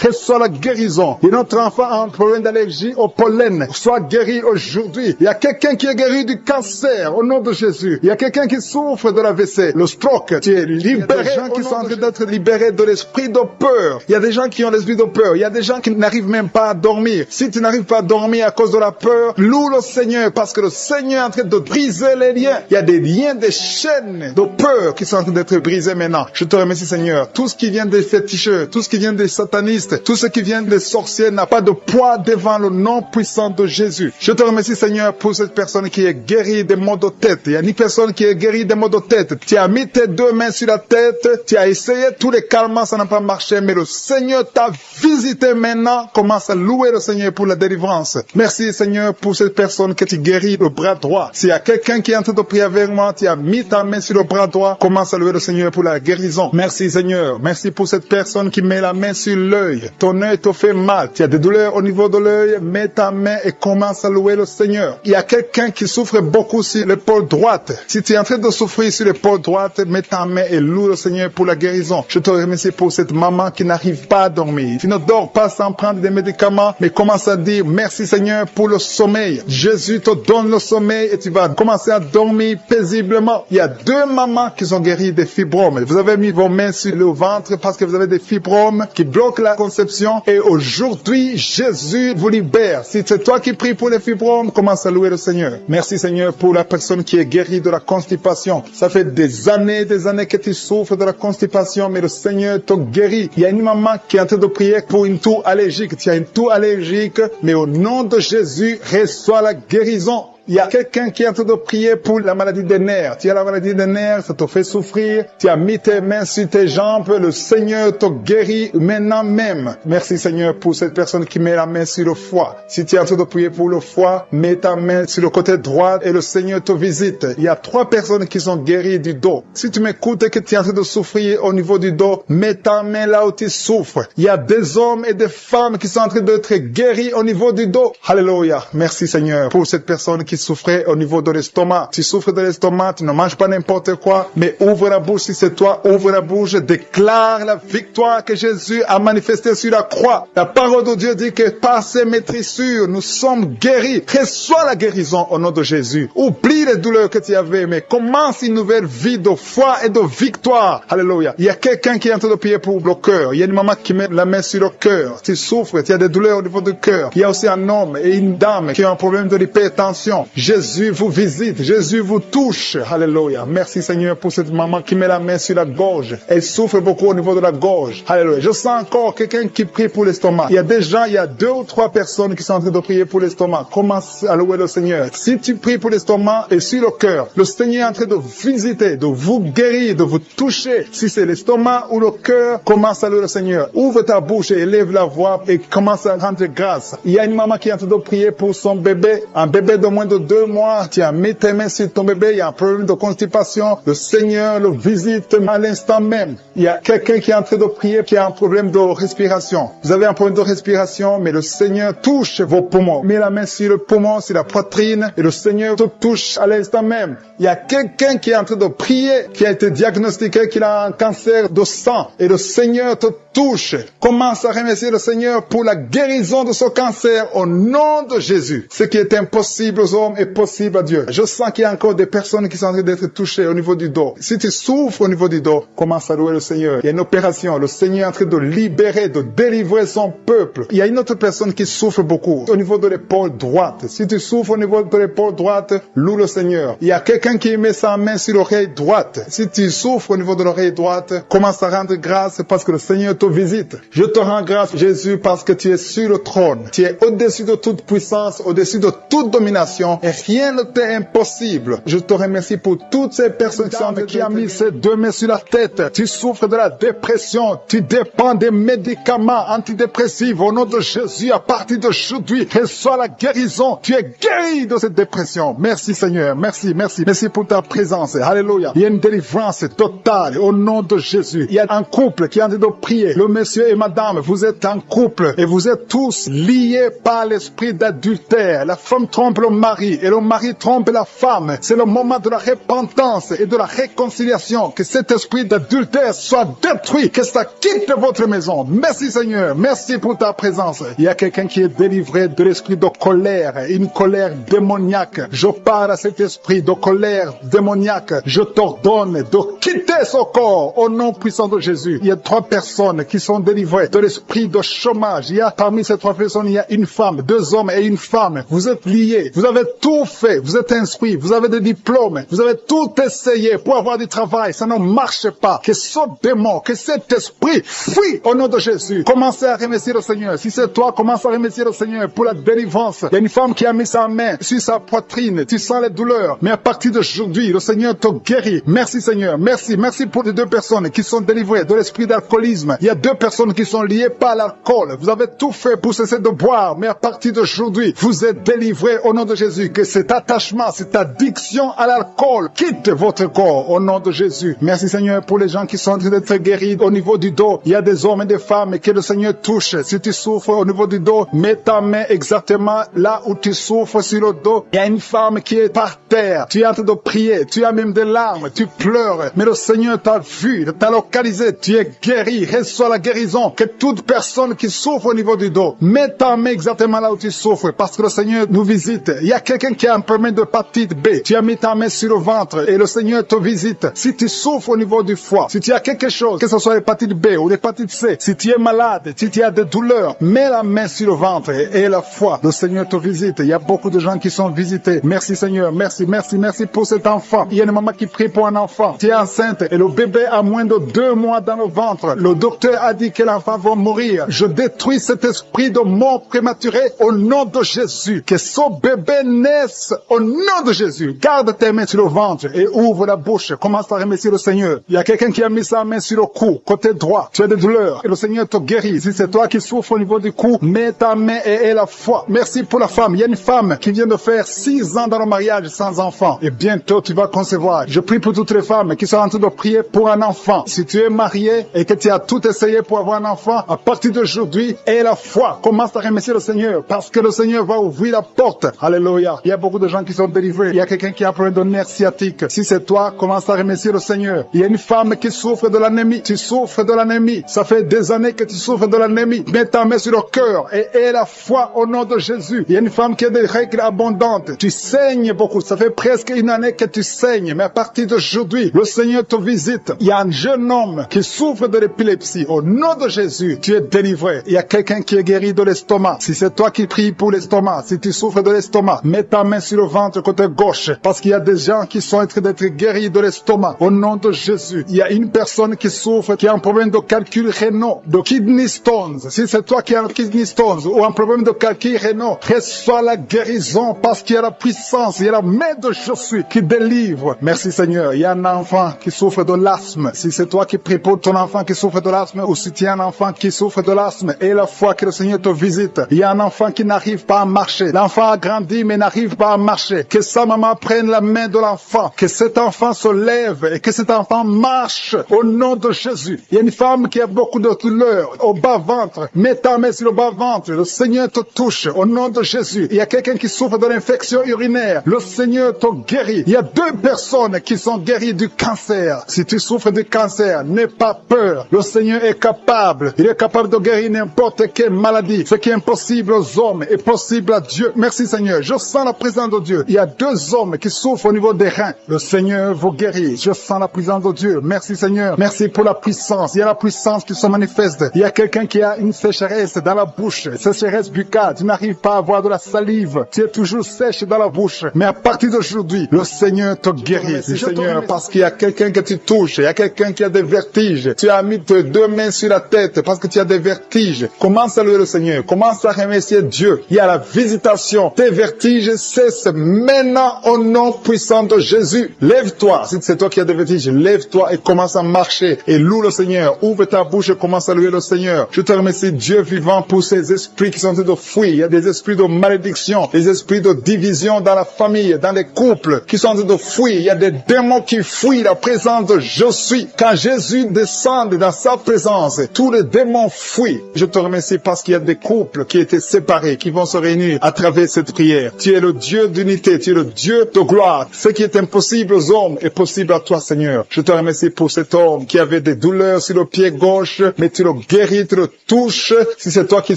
Reçois la guérison. Et notre enfant a un problème d'allergie au pollen. Sois guéri aujourd'hui. Il y a quelqu'un qui est guéri du cancer au nom de Jésus. Il y a quelqu'un qui souffre de l'AVC, le stroke. Tu es libéré. Il y a des gens qui sont en train d'être libérés de l'esprit de peur. Il y a des gens qui ont l'esprit de peur. Il y a des gens qui n'arrivent même pas à dormir. Si tu n'arrives pas à dormir à cause de la peur, loue le Seigneur parce que le Seigneur est en train de briser les liens. Il y a des liens, des chaînes de peur qui sont en train d'être brisées maintenant. Je te remercie Seigneur. Tout ce qui vient des féticheurs, tout ce qui vient des satanistes, tout ce qui vient des sorciers n'a pas de poids devant le nom puissant de Jésus. Je te remercie Seigneur pour cette personne qui est guérie des maux de tête. Il y a une personne qui est guérie des maux de tête. Tu as mis tes 2 mains sur la tête, tu as essayé tous les calmants, ça n'a pas marché, mais le Seigneur t'a visité maintenant. Commence à louer le Seigneur pour la délivrance. Merci Seigneur pour cette personne que tu guéris le bras droit. S'il y a quelqu'un qui est en train de prier avec moi, tu as mis ta main sur le bras droit, commence à louer le Seigneur pour la guérison. Merci Seigneur. Merci pour cette personne qui met la main sur l'œil. Ton œil te fait mal. Tu as des douleurs au niveau de l'œil. Mets ta main et commence à louer le Seigneur. Il y a quelqu'un qui souffre beaucoup sur l'épaule droite. Si tu es en train de souffrir sur l'épaule droite, mets ta main et loue le Seigneur pour la guérison. Je te remercie pour cette maman qui n'arrive pas à dormir. Tu ne dors pas sans prendre des médicaments, mais commence à dire merci Seigneur pour le sommeil. Jésus te donne le sommeil et tu vas commencer à dormir paisiblement. Il y a 2 mamans qui sont guéries des fibromes. Vous avez mis vos mains sur le ventre parce que vous avez des fibromes qui bloquent la conception et aujourd'hui, Jésus vous libère. Si c'est toi qui pries pour les fibromes, commence à louer le Seigneur. Merci Seigneur pour la personne qui est guérie de la constipation. Ça fait des années que tu souffres de la constipation, mais le Seigneur te guérit. Il y a une maman qui est en train de prier pour une toux allergique. Tu as une toux allergique, mais au nom de Jésus, reçois la guérison. Il y a quelqu'un qui est en train de prier pour la maladie des nerfs. Tu as la maladie des nerfs, ça te fait souffrir. Tu as mis tes mains sur tes jambes. Le Seigneur te guérit maintenant même. Merci Seigneur pour cette personne qui met la main sur le foie. Si tu es en train de prier pour le foie, mets ta main sur le côté droit et le Seigneur te visite. Il y a 3 personnes qui sont guéries du dos. Si tu m'écoutes et que tu es en train de souffrir au niveau du dos, mets ta main là où tu souffres. Il y a des hommes et des femmes qui sont en train d'être guéris au niveau du dos. Alléluia. Merci Seigneur pour cette personne qui souffrait au niveau de l'estomac. Tu souffres de l'estomac, tu ne manges pas n'importe quoi, mais ouvre la bouche si c'est toi, ouvre la bouche, déclare la victoire que Jésus a manifestée sur la croix. La parole de Dieu dit que par ses maîtrissures, nous sommes guéris. Reçois la guérison au nom de Jésus. Oublie les douleurs que tu avais, mais commence une nouvelle vie de foi et de victoire. Alléluia. Il y a quelqu'un qui est en train de prier pour le cœur. Il y a une maman qui met la main sur le cœur. Tu souffres, tu as des douleurs au niveau du cœur. Il y a aussi un homme et une dame qui ont un problème de l'hypertension. Jésus vous visite, Jésus vous touche. Alléluia. Merci Seigneur pour cette maman qui met la main sur la gorge. Elle souffre beaucoup au niveau de la gorge. Alléluia. Je sens encore quelqu'un qui prie pour l'estomac. Il y a déjà, il y a 2 ou 3 personnes qui sont en train de prier pour l'estomac. Commence à louer le Seigneur. Si tu pries pour l'estomac et sur le cœur, le Seigneur est en train de visiter, de vous guérir, de vous toucher. Si c'est l'estomac ou le cœur, commence à louer le Seigneur. Ouvre ta bouche et élève la voix et commence à rendre grâce. Il y a une maman qui est en train de prier pour son bébé, un bébé de moins de 2 mois. Tu as mis tes mains sur ton bébé, il y a un problème de constipation. Le Seigneur le visite à l'instant même. Il y a quelqu'un qui est en train de prier qui a un problème de respiration. Vous avez un problème de respiration, mais le Seigneur touche vos poumons. Mets la main sur le poumon, sur la poitrine, et le Seigneur te touche à l'instant même. Il y a quelqu'un qui est en train de prier, qui a été diagnostiqué qu'il a un cancer de sang, et le Seigneur te touche. Commence à remercier le Seigneur pour la guérison de ce cancer au nom de Jésus. Ce qui est impossible aux hommes est possible à Dieu. Je sens qu'il y a encore des personnes qui sont en train d'être touchées au niveau du dos. Si tu souffres au niveau du dos, commence à louer le Seigneur. Il y a une opération. Le Seigneur est en train de libérer, de délivrer son peuple. Il y a une autre personne qui souffre beaucoup au niveau de l'épaule droite. Si tu souffres au niveau de l'épaule droite, loue le Seigneur. Il y a quelqu'un qui met sa main sur l'oreille droite. Si tu souffres au niveau de l'oreille droite, commence à rendre grâce parce que le Seigneur te visite. Je te rends grâce, Jésus, parce que tu es sur le trône. Tu es au-dessus de toute puissance, au-dessus de toute domination, et rien ne t'est impossible. Je te remercie pour toutes ces personnes qui ont mis ces 2 mains sur la tête. Tu souffres de la dépression, tu dépends des médicaments antidépressifs. Au nom de Jésus, à partir d'aujourd'hui, reçois la guérison. Tu es guéri de cette dépression. Merci Seigneur, merci, merci, merci pour ta présence. Alléluia. Il y a une délivrance totale au nom de Jésus. Il y a un couple qui est en train de prier. Le monsieur et madame, vous êtes un couple et vous êtes tous liés par l'esprit d'adultère. La femme trompe le mari et le mari trompe la femme. C'est le moment de la repentance et de la réconciliation. Que cet esprit d'adultère soit détruit, que ça quitte votre maison. Merci Seigneur, merci pour ta présence. Il y a quelqu'un qui est délivré de l'esprit de colère, une colère démoniaque. Je parle à cet esprit de colère démoniaque. Je t'ordonne de quitter ce corps au nom puissant de Jésus. Il y a 3 personnes qui sont délivrées de l'esprit de chômage. Il y a parmi ces 3 personnes, il y a une femme, 2 hommes et une femme. Vous êtes liés, vous avez tout fait, vous êtes instruits, vous avez des diplômes, vous avez tout essayé pour avoir du travail, ça ne marche pas. Que ce démon, que cet esprit fuit au nom de Jésus. Commencez à remercier le Seigneur. Si c'est toi, commence à remercier le Seigneur pour la délivrance. Il y a une femme qui a mis sa main sur sa poitrine, tu sens les douleurs, mais à partir d'aujourd'hui, le Seigneur te guérit. Merci Seigneur, merci, merci pour les 2 personnes qui sont délivrées de l'esprit d'alcoolisme. Il y a 2 personnes qui sont liées par l'alcool. Vous avez tout fait pour cesser de boire, mais à partir d'aujourd'hui, vous êtes délivrés au nom de Jésus. Que cet attachement, cette addiction à l'alcool quitte votre corps au nom de Jésus. Merci Seigneur pour les gens qui sont en train d'être guéris au niveau du dos. Il y a des hommes et des femmes que le Seigneur touche. Si tu souffres au niveau du dos, mets ta main exactement là où tu souffres sur le dos. Il y a une femme qui est par terre. Tu es en train de prier. Tu as même des larmes. Tu pleures. Mais le Seigneur t'a vu, t'a localisé. Tu es guéri. Reçois la guérison. Que toute personne qui souffre au niveau du dos, mets ta main exactement là où tu souffres parce que le Seigneur nous visite. Il y a quelqu'un qui a un problème de hépatite B. Tu as mis ta main sur le ventre et le Seigneur te visite. Si tu souffres au niveau du foie, si tu as quelque chose, que ce soit l'hépatite B ou l'hépatite C, si tu es malade, si tu as des douleurs, mets la main sur le ventre et la foi. Le Seigneur te visite. Il y a beaucoup de gens qui sont visités. Merci Seigneur. Merci, merci, merci pour cet enfant. Il y a une maman qui prie pour un enfant. Tu es enceinte et le bébé a moins de 2 mois dans le ventre. Le docteur a dit que l'enfant va mourir. Je détruis cet esprit de mort prématurée au nom de Jésus. Que ce bébé naissent au nom de Jésus. Garde tes mains sur le ventre et ouvre la bouche. Commence à remercier le Seigneur. Il y a quelqu'un qui a mis sa main sur le cou, côté droit. Tu as des douleurs et le Seigneur te guérit. Si c'est toi qui souffres au niveau du cou, mets ta main et aie la foi. Merci pour la femme. Il y a une femme qui vient de faire 6 ans dans le mariage sans enfant. Et bientôt tu vas concevoir. Je prie pour toutes les femmes qui sont en train de prier pour un enfant. Si tu es marié et que tu as tout essayé pour avoir un enfant, à partir d'aujourd'hui, aie la foi. Commence à remercier le Seigneur parce que le Seigneur va ouvrir la porte. Alléluia. Il y a beaucoup de gens qui sont délivrés. Il y a quelqu'un qui a un problème de nerf sciatique. Si c'est toi, commence à remercier le Seigneur. Il y a une femme qui souffre de l'anémie. Tu souffres de l'anémie. Ça fait des années que tu souffres de l'anémie. Mets ta main sur le cœur et aie la foi au nom de Jésus. Il y a une femme qui a des règles abondantes. Tu saignes beaucoup. Ça fait presque une année que tu saignes. Mais à partir d'aujourd'hui, le Seigneur te visite. Il y a un jeune homme qui souffre de l'épilepsie. Au nom de Jésus, tu es délivré. Il y a quelqu'un qui est guéri de l'estomac. Si c'est toi qui pries pour l'estomac, si tu souffres de l'estomac, mets ta main sur le ventre côté gauche. Parce qu'il y a des gens qui sont en train d'être guéris de l'estomac. Au nom de Jésus, il y a une personne qui souffre, qui a un problème de calcul rénal, de kidney stones. Si c'est toi qui as un kidney stones ou un problème de calcul rénal, reçois la guérison parce qu'il y a la puissance, il y a la main de Jésus qui délivre. Merci Seigneur. Il y a un enfant qui souffre de l'asthme. Si c'est toi qui pries pour ton enfant qui souffre de l'asthme ou si tu as un enfant qui souffre de l'asthme et la foi que le Seigneur te visite. Il y a un enfant qui n'arrive pas à marcher. L'enfant a grandi mais n'arrive pas à marcher. Que sa maman prenne la main de l'enfant. Que cet enfant se lève et que cet enfant marche au nom de Jésus. Il y a une femme qui a beaucoup de douleurs au bas-ventre. Mets ta main sur le bas-ventre. Le Seigneur te touche au nom de Jésus. Il y a quelqu'un qui souffre de l'infection urinaire. Le Seigneur te guérit. Il y a 2 personnes qui sont guéries du cancer. Si tu souffres du cancer, n'aie pas peur. Le Seigneur est capable. Il est capable de guérir n'importe quelle maladie. Ce qui est impossible aux hommes est possible à Dieu. Merci Seigneur. Je sens la présence de Dieu. Il y a 2 hommes qui souffrent au niveau des reins. Le Seigneur vous guérit. Je sens la présence de Dieu. Merci Seigneur. Merci pour la puissance. Il y a la puissance qui se manifeste. Il y a quelqu'un qui a une sécheresse dans la bouche. Sécheresse buccale. Tu n'arrives pas à avoir de la salive. Tu es toujours sèche dans la bouche. Mais à partir d'aujourd'hui, le Seigneur te guérit. Merci Seigneur parce qu'il y a quelqu'un que tu touches. Il y a quelqu'un qui a des vertiges. Tu as mis tes 2 mains sur la tête parce que tu as des vertiges. Commence à louer le Seigneur. Commence à remercier Dieu. Il y a la visitation. Tes vertiges cessent maintenant au nom puissant de Jésus. Lève-toi. Si c'est toi qui as des vertiges, lève-toi et commence à marcher. Et loue le Seigneur. Ouvre ta bouche et commence à louer le Seigneur. Je te remercie Dieu vivant pour ces esprits qui sont en train de fuir. Il y a des esprits de malédiction, des esprits de division dans la famille, dans les couples qui sont en train de fuir. Il y a des démons qui fuient la présence de Je suis. Quand Jésus descend dans sa présence, tous les démons fuient. Je te remercie parce qu'il y a des couples qui étaient séparés, qui vont se réunir à travers cette prière. Tu es le Dieu d'unité, tu es le Dieu de gloire. Ce qui est impossible aux hommes est possible à toi, Seigneur. Je te remercie pour cet homme qui avait des douleurs sur le pied gauche, mais tu le guéris, tu le touches. Si c'est toi qui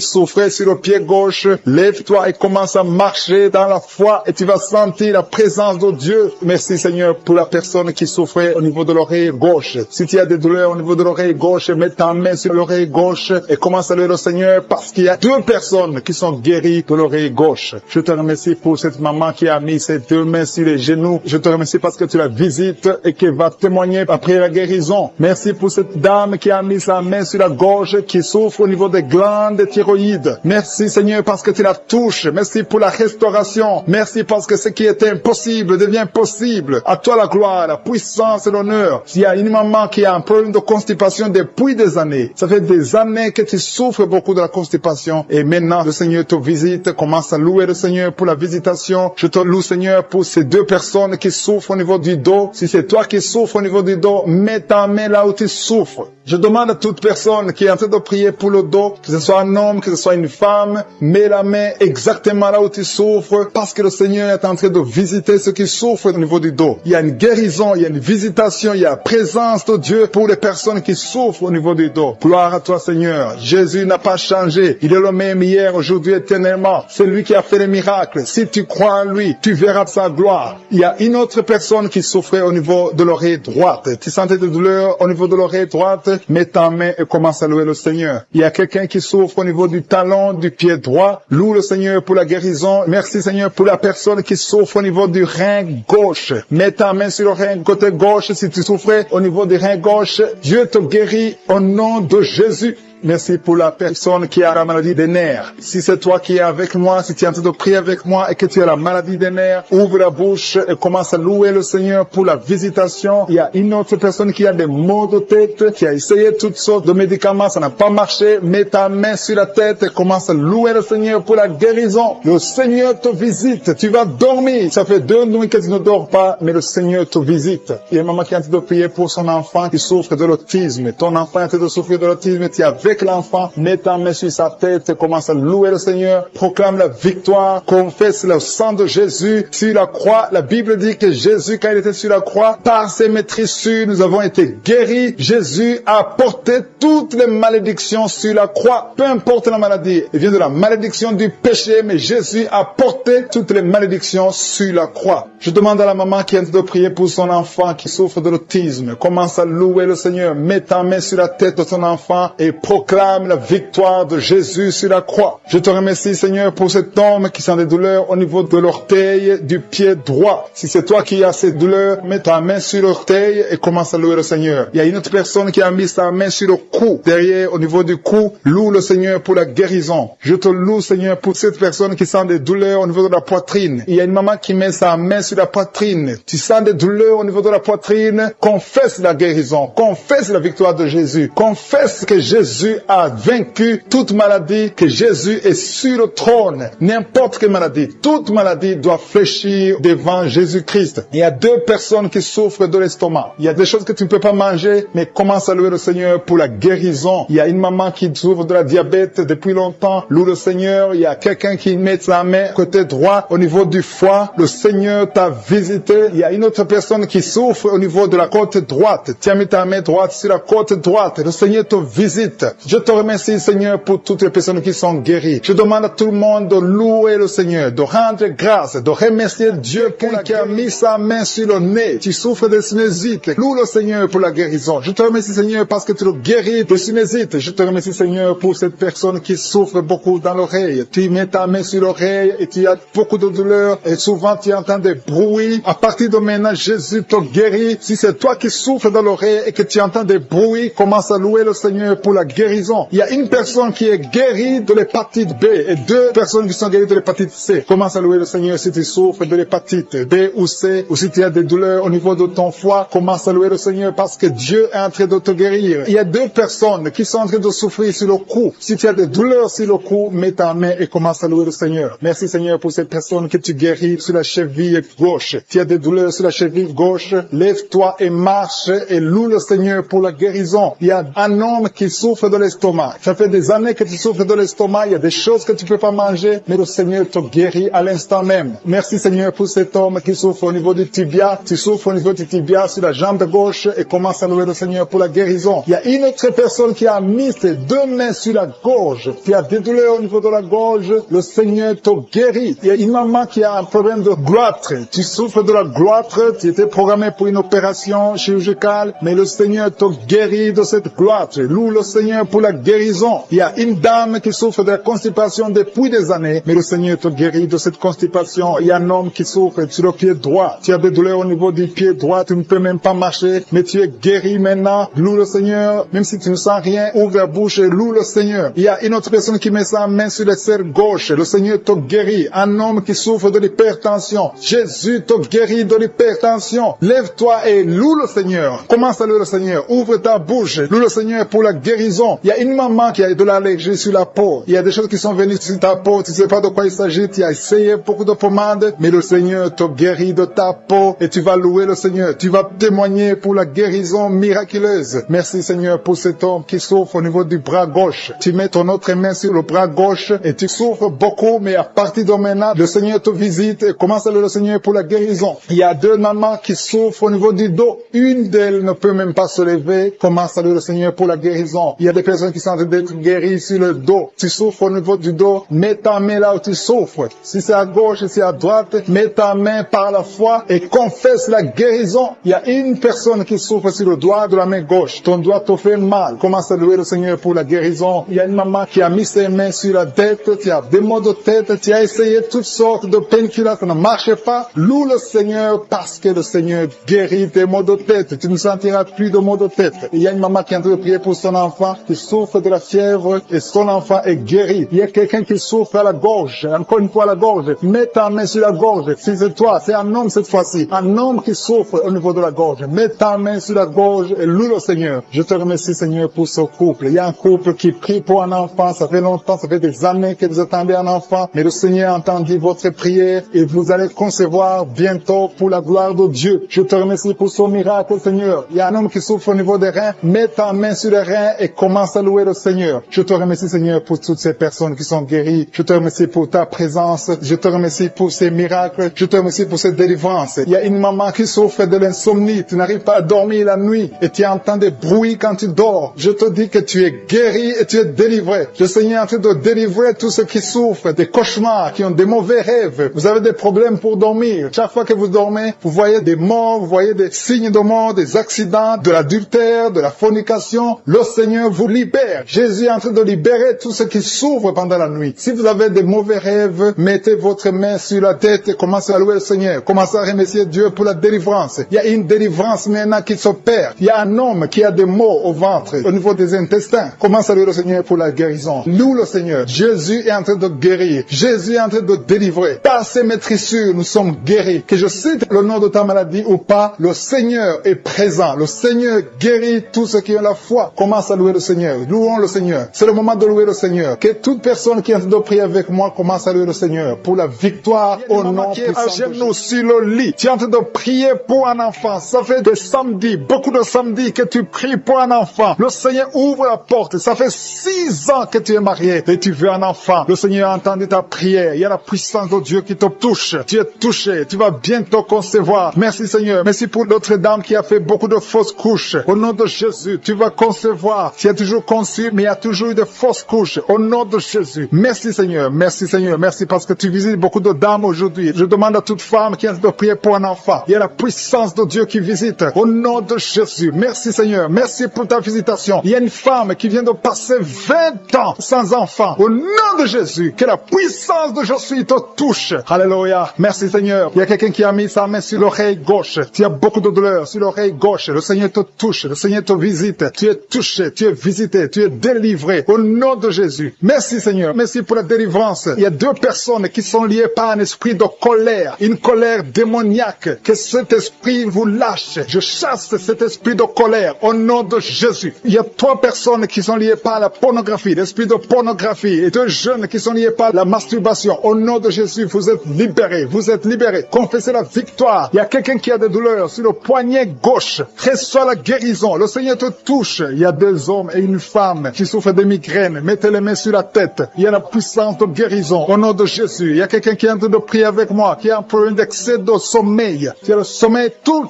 souffrais sur le pied gauche, lève-toi et commence à marcher dans la foi et tu vas sentir la présence de Dieu. Merci, Seigneur, pour la personne qui souffrait au niveau de l'oreille gauche. Si tu as des douleurs au niveau de l'oreille gauche, mets ta main sur l'oreille gauche et commence à louer le Seigneur parce qu'il y a 2 personnes qui sont guéries de l'oreille gauche. Je te remercie pour cette maman qui a mis ses 2 mains sur les genoux. Je te remercie parce que tu la visites et qu'elle va témoigner après la guérison. Merci pour cette dame qui a mis sa main sur la gorge qui souffre au niveau des glandes thyroïdes. Merci Seigneur parce que tu la touches. Merci pour la restauration. Merci parce que ce qui était impossible devient possible. À toi la gloire, la puissance et l'honneur. S'il y a une maman qui a un problème de constipation depuis des années, ça fait des années que tu souffres beaucoup de la constipation et maintenant le Seigneur te visite. Commence à louer le Seigneur pour la visitation. Je te loue Seigneur pour ces 2 personnes qui souffrent au niveau du dos. Si c'est toi qui souffres au niveau du dos, mets ta main là où tu souffres. Je demande à toute personne qui est en train de prier pour le dos, que ce soit un homme, que ce soit une femme, mets la main exactement là où tu souffres parce que le Seigneur est en train de visiter ceux qui souffrent au niveau du dos. Il y a une guérison, il y a une visitation, il y a la présence de Dieu pour les personnes qui souffrent au niveau du dos. Gloire à toi Seigneur. Jésus n'a pas changé. Il est le même hier, aujourd'hui, éternellement. C'est lui qui a fait les miracles. Si tu crois en lui, tu verras sa gloire. Il y a une autre personne qui souffrait au niveau de l'oreille droite. Tu sentais des douleurs au niveau de l'oreille droite? Mets ta main et commence à louer le Seigneur. Il y a quelqu'un qui souffre au niveau du talon du pied droit. Loue le Seigneur pour la guérison. Merci Seigneur pour la personne qui souffre au niveau du rein gauche. Mets ta main sur le rein côté gauche si tu souffrais au niveau du rein gauche. Dieu te guérit au nom de Jésus. Merci pour la personne qui a la maladie des nerfs. Si c'est toi qui es avec moi, si tu es en train de prier avec moi et que tu as la maladie des nerfs, ouvre la bouche et commence à louer le Seigneur pour la visitation. Il y a une autre personne qui a des maux de tête, qui a essayé toutes sortes de médicaments, ça n'a pas marché. Mets ta main sur la tête et commence à louer le Seigneur pour la guérison. Le Seigneur te visite. Tu vas dormir. Ça fait 2 nuits que tu ne dors pas, mais le Seigneur te visite. Il y a une maman qui est en train de prier pour son enfant qui souffre de l'autisme. Ton enfant est en train de souffrir de l'autisme. Tu es avec l'enfant. Mets ta main sur sa tête et commence à louer le Seigneur. Proclame la victoire. Confesse le sang de Jésus sur la croix. La Bible dit que Jésus, quand il était sur la croix, par ses maîtrissures, nous avons été guéris. Jésus a porté toutes les malédictions sur la croix. Peu importe la maladie. Il vient de la malédiction du péché, mais Jésus a porté toutes les malédictions sur la croix. Je demande à la maman qui est en train de prier pour son enfant qui souffre de l'autisme. Commence à louer le Seigneur. Mets ta main sur la tête de ton enfant et proclame la victoire de Jésus sur la croix. Je te remercie, Seigneur, pour cet homme qui sent des douleurs au niveau de l'orteil du pied droit. Si c'est toi qui as ces douleurs, mets ta main sur l'orteil et commence à louer le Seigneur. Il y a une autre personne qui a mis sa main sur le cou, derrière, au niveau du cou. Loue le Seigneur pour la guérison. Je te loue, Seigneur, pour cette personne qui sent des douleurs au niveau de la poitrine. Il y a une maman qui met sa main sur la poitrine. Tu sens des douleurs au niveau de la poitrine. Confesse la guérison. Confesse la victoire de Jésus. Confesse que Jésus a vaincu toute maladie, que Jésus est sur le trône. N'importe quelle maladie. Toute maladie doit fléchir devant Jésus-Christ. Il y a 2 personnes qui souffrent de l'estomac. Il y a des choses que tu ne peux pas manger, mais commence à louer le Seigneur pour la guérison. Il y a une maman qui souffre de la diabète depuis longtemps. Loue le Seigneur. Il y a quelqu'un qui met sa main côté droit au niveau du foie. Le Seigneur t'a visité. Il y a une autre personne qui souffre au niveau de la côte droite. Tu as mis ta main droite sur la côte droite. Le Seigneur te visite. Je te remercie, Seigneur, pour toutes les personnes qui sont guéries. Je demande à tout le monde de louer le Seigneur, de rendre grâce, de remercier Dieu qui a mis sa main sur le nez. Tu souffres de sinusite. Loue le Seigneur pour la guérison. Je te remercie, Seigneur, parce que tu le guéris de sinusite. Je te remercie, Seigneur, pour cette personne qui souffre beaucoup dans l'oreille. Tu mets ta main sur l'oreille et tu as beaucoup de douleur et souvent tu entends des bruits. À partir de maintenant, Jésus te guérit. Si c'est toi qui souffres dans l'oreille et que tu entends des bruits, commence à louer le Seigneur pour la guérison. Il y a une personne qui est guérie de l'hépatite B et 2 personnes qui sont guéries de l'hépatite C. Commence à louer le Seigneur si tu souffres de l'hépatite B ou C, ou si tu as des douleurs au niveau de ton foie. Commence à louer le Seigneur parce que Dieu est en train de te guérir. Il y a 2 personnes qui sont en train de souffrir sur le cou. Si tu as des douleurs sur le cou, mets ta main et commence à louer le Seigneur. Merci, Seigneur, pour cette personne que tu guéris sur la cheville gauche. Tu as des douleurs sur la cheville gauche. Lève-toi et marche et loue le Seigneur pour la guérison. Il y a un homme qui souffre de l'estomac. Ça fait des années que tu souffres de l'estomac. Il y a des choses que tu peux pas manger, mais le Seigneur te guérit à l'instant même. Merci, Seigneur, pour cet homme qui souffre au niveau du tibia. Tu souffres au niveau du tibia sur la jambe gauche et commence à louer le Seigneur pour la guérison. Il y a une autre personne qui a mis ses 2 mains sur la gorge. Tu as des douleurs au niveau de la gorge. Le Seigneur te guérit. Il y a une maman qui a un problème de gloître. Tu souffres de la gloître. Tu étais programmé pour une opération chirurgicale, mais le Seigneur te guérit de cette gloître. Loue le Seigneur pour la guérison. Il y a une dame qui souffre de la constipation depuis des années, mais le Seigneur te guérit de cette constipation. Il y a un homme qui souffre sur le pied droit. Tu as des douleurs au niveau du pied droit. Tu ne peux même pas marcher, mais tu es guéri maintenant. Loue le Seigneur. Même si tu ne sens rien, ouvre la bouche et loue le Seigneur. Il y a une autre personne qui met sa main sur le cerveau gauche. Le Seigneur te guérit. Un homme qui souffre de l'hypertension. Jésus te guérit de l'hypertension. Lève-toi et loue le Seigneur. Commence à louer le Seigneur. Ouvre ta bouche. Loue le Seigneur pour la guérison. Il y a une maman qui a de l'allergie sur la peau. Il y a des choses qui sont venues sur ta peau. Tu ne sais pas de quoi il s'agit. Tu as essayé beaucoup de pommades, mais le Seigneur te guérit de ta peau et tu vas louer le Seigneur. Tu vas témoigner pour la guérison miraculeuse. Merci, Seigneur, pour cet homme qui souffre au niveau du bras gauche. Tu mets ton autre main sur le bras gauche et tu souffres beaucoup, mais à partir de maintenant, le Seigneur te visite et commence à louer le Seigneur pour la guérison. Il y a 2 mamans qui souffrent au niveau du dos. Une d'elles ne peut même pas se lever. Commence à louer le Seigneur pour la guérison. Il y a des personnes qui sont en train d'être guéries sur le dos. Tu souffres au niveau du dos. Mets ta main là où tu souffres. Si c'est à gauche, si c'est à droite, mets ta main par la foi et confesse la guérison. Il y a une personne qui souffre sur le doigt de la main gauche. Ton doigt te fait mal. Commence à louer le Seigneur pour la guérison. Il y a une maman qui a mis ses mains sur la tête. Tu as des maux de tête. Tu as essayé toutes sortes de painkillers. Ça ne marche pas. Loue le Seigneur parce que le Seigneur guérit tes maux de tête. Tu ne sentiras plus de maux de tête. Il y a une maman qui est en train de prier pour son enfant qui qui souffre de la fièvre et son enfant est guéri. Il y a quelqu'un qui souffre à la gorge, encore une fois à la gorge. Mets ta main sur la gorge. Si c'est toi, c'est un homme cette fois-ci. Un homme qui souffre au niveau de la gorge. Mets ta main sur la gorge et loue le Seigneur. Je te remercie, Seigneur, pour ce couple. Il y a un couple qui prie pour un enfant. Ça fait longtemps, ça fait des années que vous attendez un enfant. Mais le Seigneur a entendu votre prière et vous allez concevoir bientôt pour la gloire de Dieu. Je te remercie pour ce miracle, Seigneur. Il y a un homme qui souffre au niveau des reins. Mets ta main sur les reins et commence à louer le Seigneur. Je te remercie, Seigneur, pour toutes ces personnes qui sont guéries. Je te remercie pour ta présence. Je te remercie pour ces miracles. Je te remercie pour cette délivrance. Il y a une maman qui souffre de l'insomnie. Tu n'arrives pas à dormir la nuit et tu entends des bruits quand tu dors. Je te dis que tu es guéri et tu es délivré. Le Seigneur est en train de délivrer tous ceux qui souffrent des cauchemars, qui ont des mauvais rêves. Vous avez des problèmes pour dormir. Chaque fois que vous dormez, vous voyez des morts, vous voyez des signes de mort, des accidents, de l'adultère, de la fornication. Le Seigneur vous libère. Jésus est en train de libérer tous ceux qui souffrent pendant la nuit. Si vous avez des mauvais rêves, mettez votre main sur la tête et commencez à louer le Seigneur. Commencez à remercier Dieu pour la délivrance. Il y a une délivrance maintenant qui s'opère. Il y a un homme qui a des maux au ventre, au niveau des intestins. Commencez à louer le Seigneur pour la guérison. Loue le Seigneur. Jésus est en train de guérir. Jésus est en train de délivrer. Par ses maîtrissures, nous sommes guéris. Que je cite le nom de ta maladie ou pas, le Seigneur est présent. Le Seigneur guérit tous ceux qui ont la foi. Commence à louer le Seigneur. Louons le Seigneur. C'est le moment de louer le Seigneur. Que toute personne qui est en train de prier avec moi commence à louer le Seigneur pour la victoire au nom puissant de Jésus. Sur le lit, tu es en train de prier pour un enfant. Ça fait des samedis, beaucoup de samedis que tu pries pour un enfant. Le Seigneur ouvre la porte. Ça fait 6 ans que tu es marié et tu veux un enfant. Le Seigneur a entendu ta prière. Il y a la puissance de Dieu qui te touche. Tu es touché. Tu vas bientôt concevoir. Merci Seigneur. Merci pour l'autre dame qui a fait beaucoup de fausses couches. Au nom de Jésus, tu vas concevoir. Tu as toujours conçu, mais il y a toujours eu de fausses couches. Au nom de Jésus. Merci Seigneur. Merci Seigneur. Merci parce que tu visites beaucoup de dames aujourd'hui. Je demande à toute femme qui a de prier pour un enfant. Il y a la puissance de Dieu qui visite. Au nom de Jésus. Merci Seigneur. Merci pour ta visitation. Il y a une femme qui vient de passer 20 ans sans enfant. Au nom de Jésus. Que la puissance de Jésus te touche. Alléluia. Merci Seigneur. Il y a quelqu'un qui a mis sa main sur l'oreille gauche. Tu as beaucoup de douleur sur l'oreille gauche. Le Seigneur te touche. Le Seigneur te visite. Tu es touché. Tu es visité. Tu es délivré. Au nom de Jésus. Merci Seigneur. Merci pour la délivrance. Il y a 2 personnes qui sont liées par un esprit de colère. Une colère démoniaque. Que cet esprit vous lâche. Je chasse cet esprit de colère. Au nom de Jésus. Il y a 3 personnes qui sont liées par la pornographie. L'esprit de pornographie. Et 2 jeunes qui sont liés par la masturbation. Au nom de Jésus, vous êtes libérés. Vous êtes libérés. Confessez la victoire. Il y a quelqu'un qui a des douleurs sur le poignet gauche. Reçois la guérison. Le Seigneur te touche. Il y a 2 hommes et une femme qui souffrent de migraines. Mettez les mains sur la tête. Il y a la puissance de guérison. Au nom de Jésus. Il y a quelqu'un qui est en train de prier avec moi, qui a un problème d'excès de sommeil. Tu as le sommeil tout le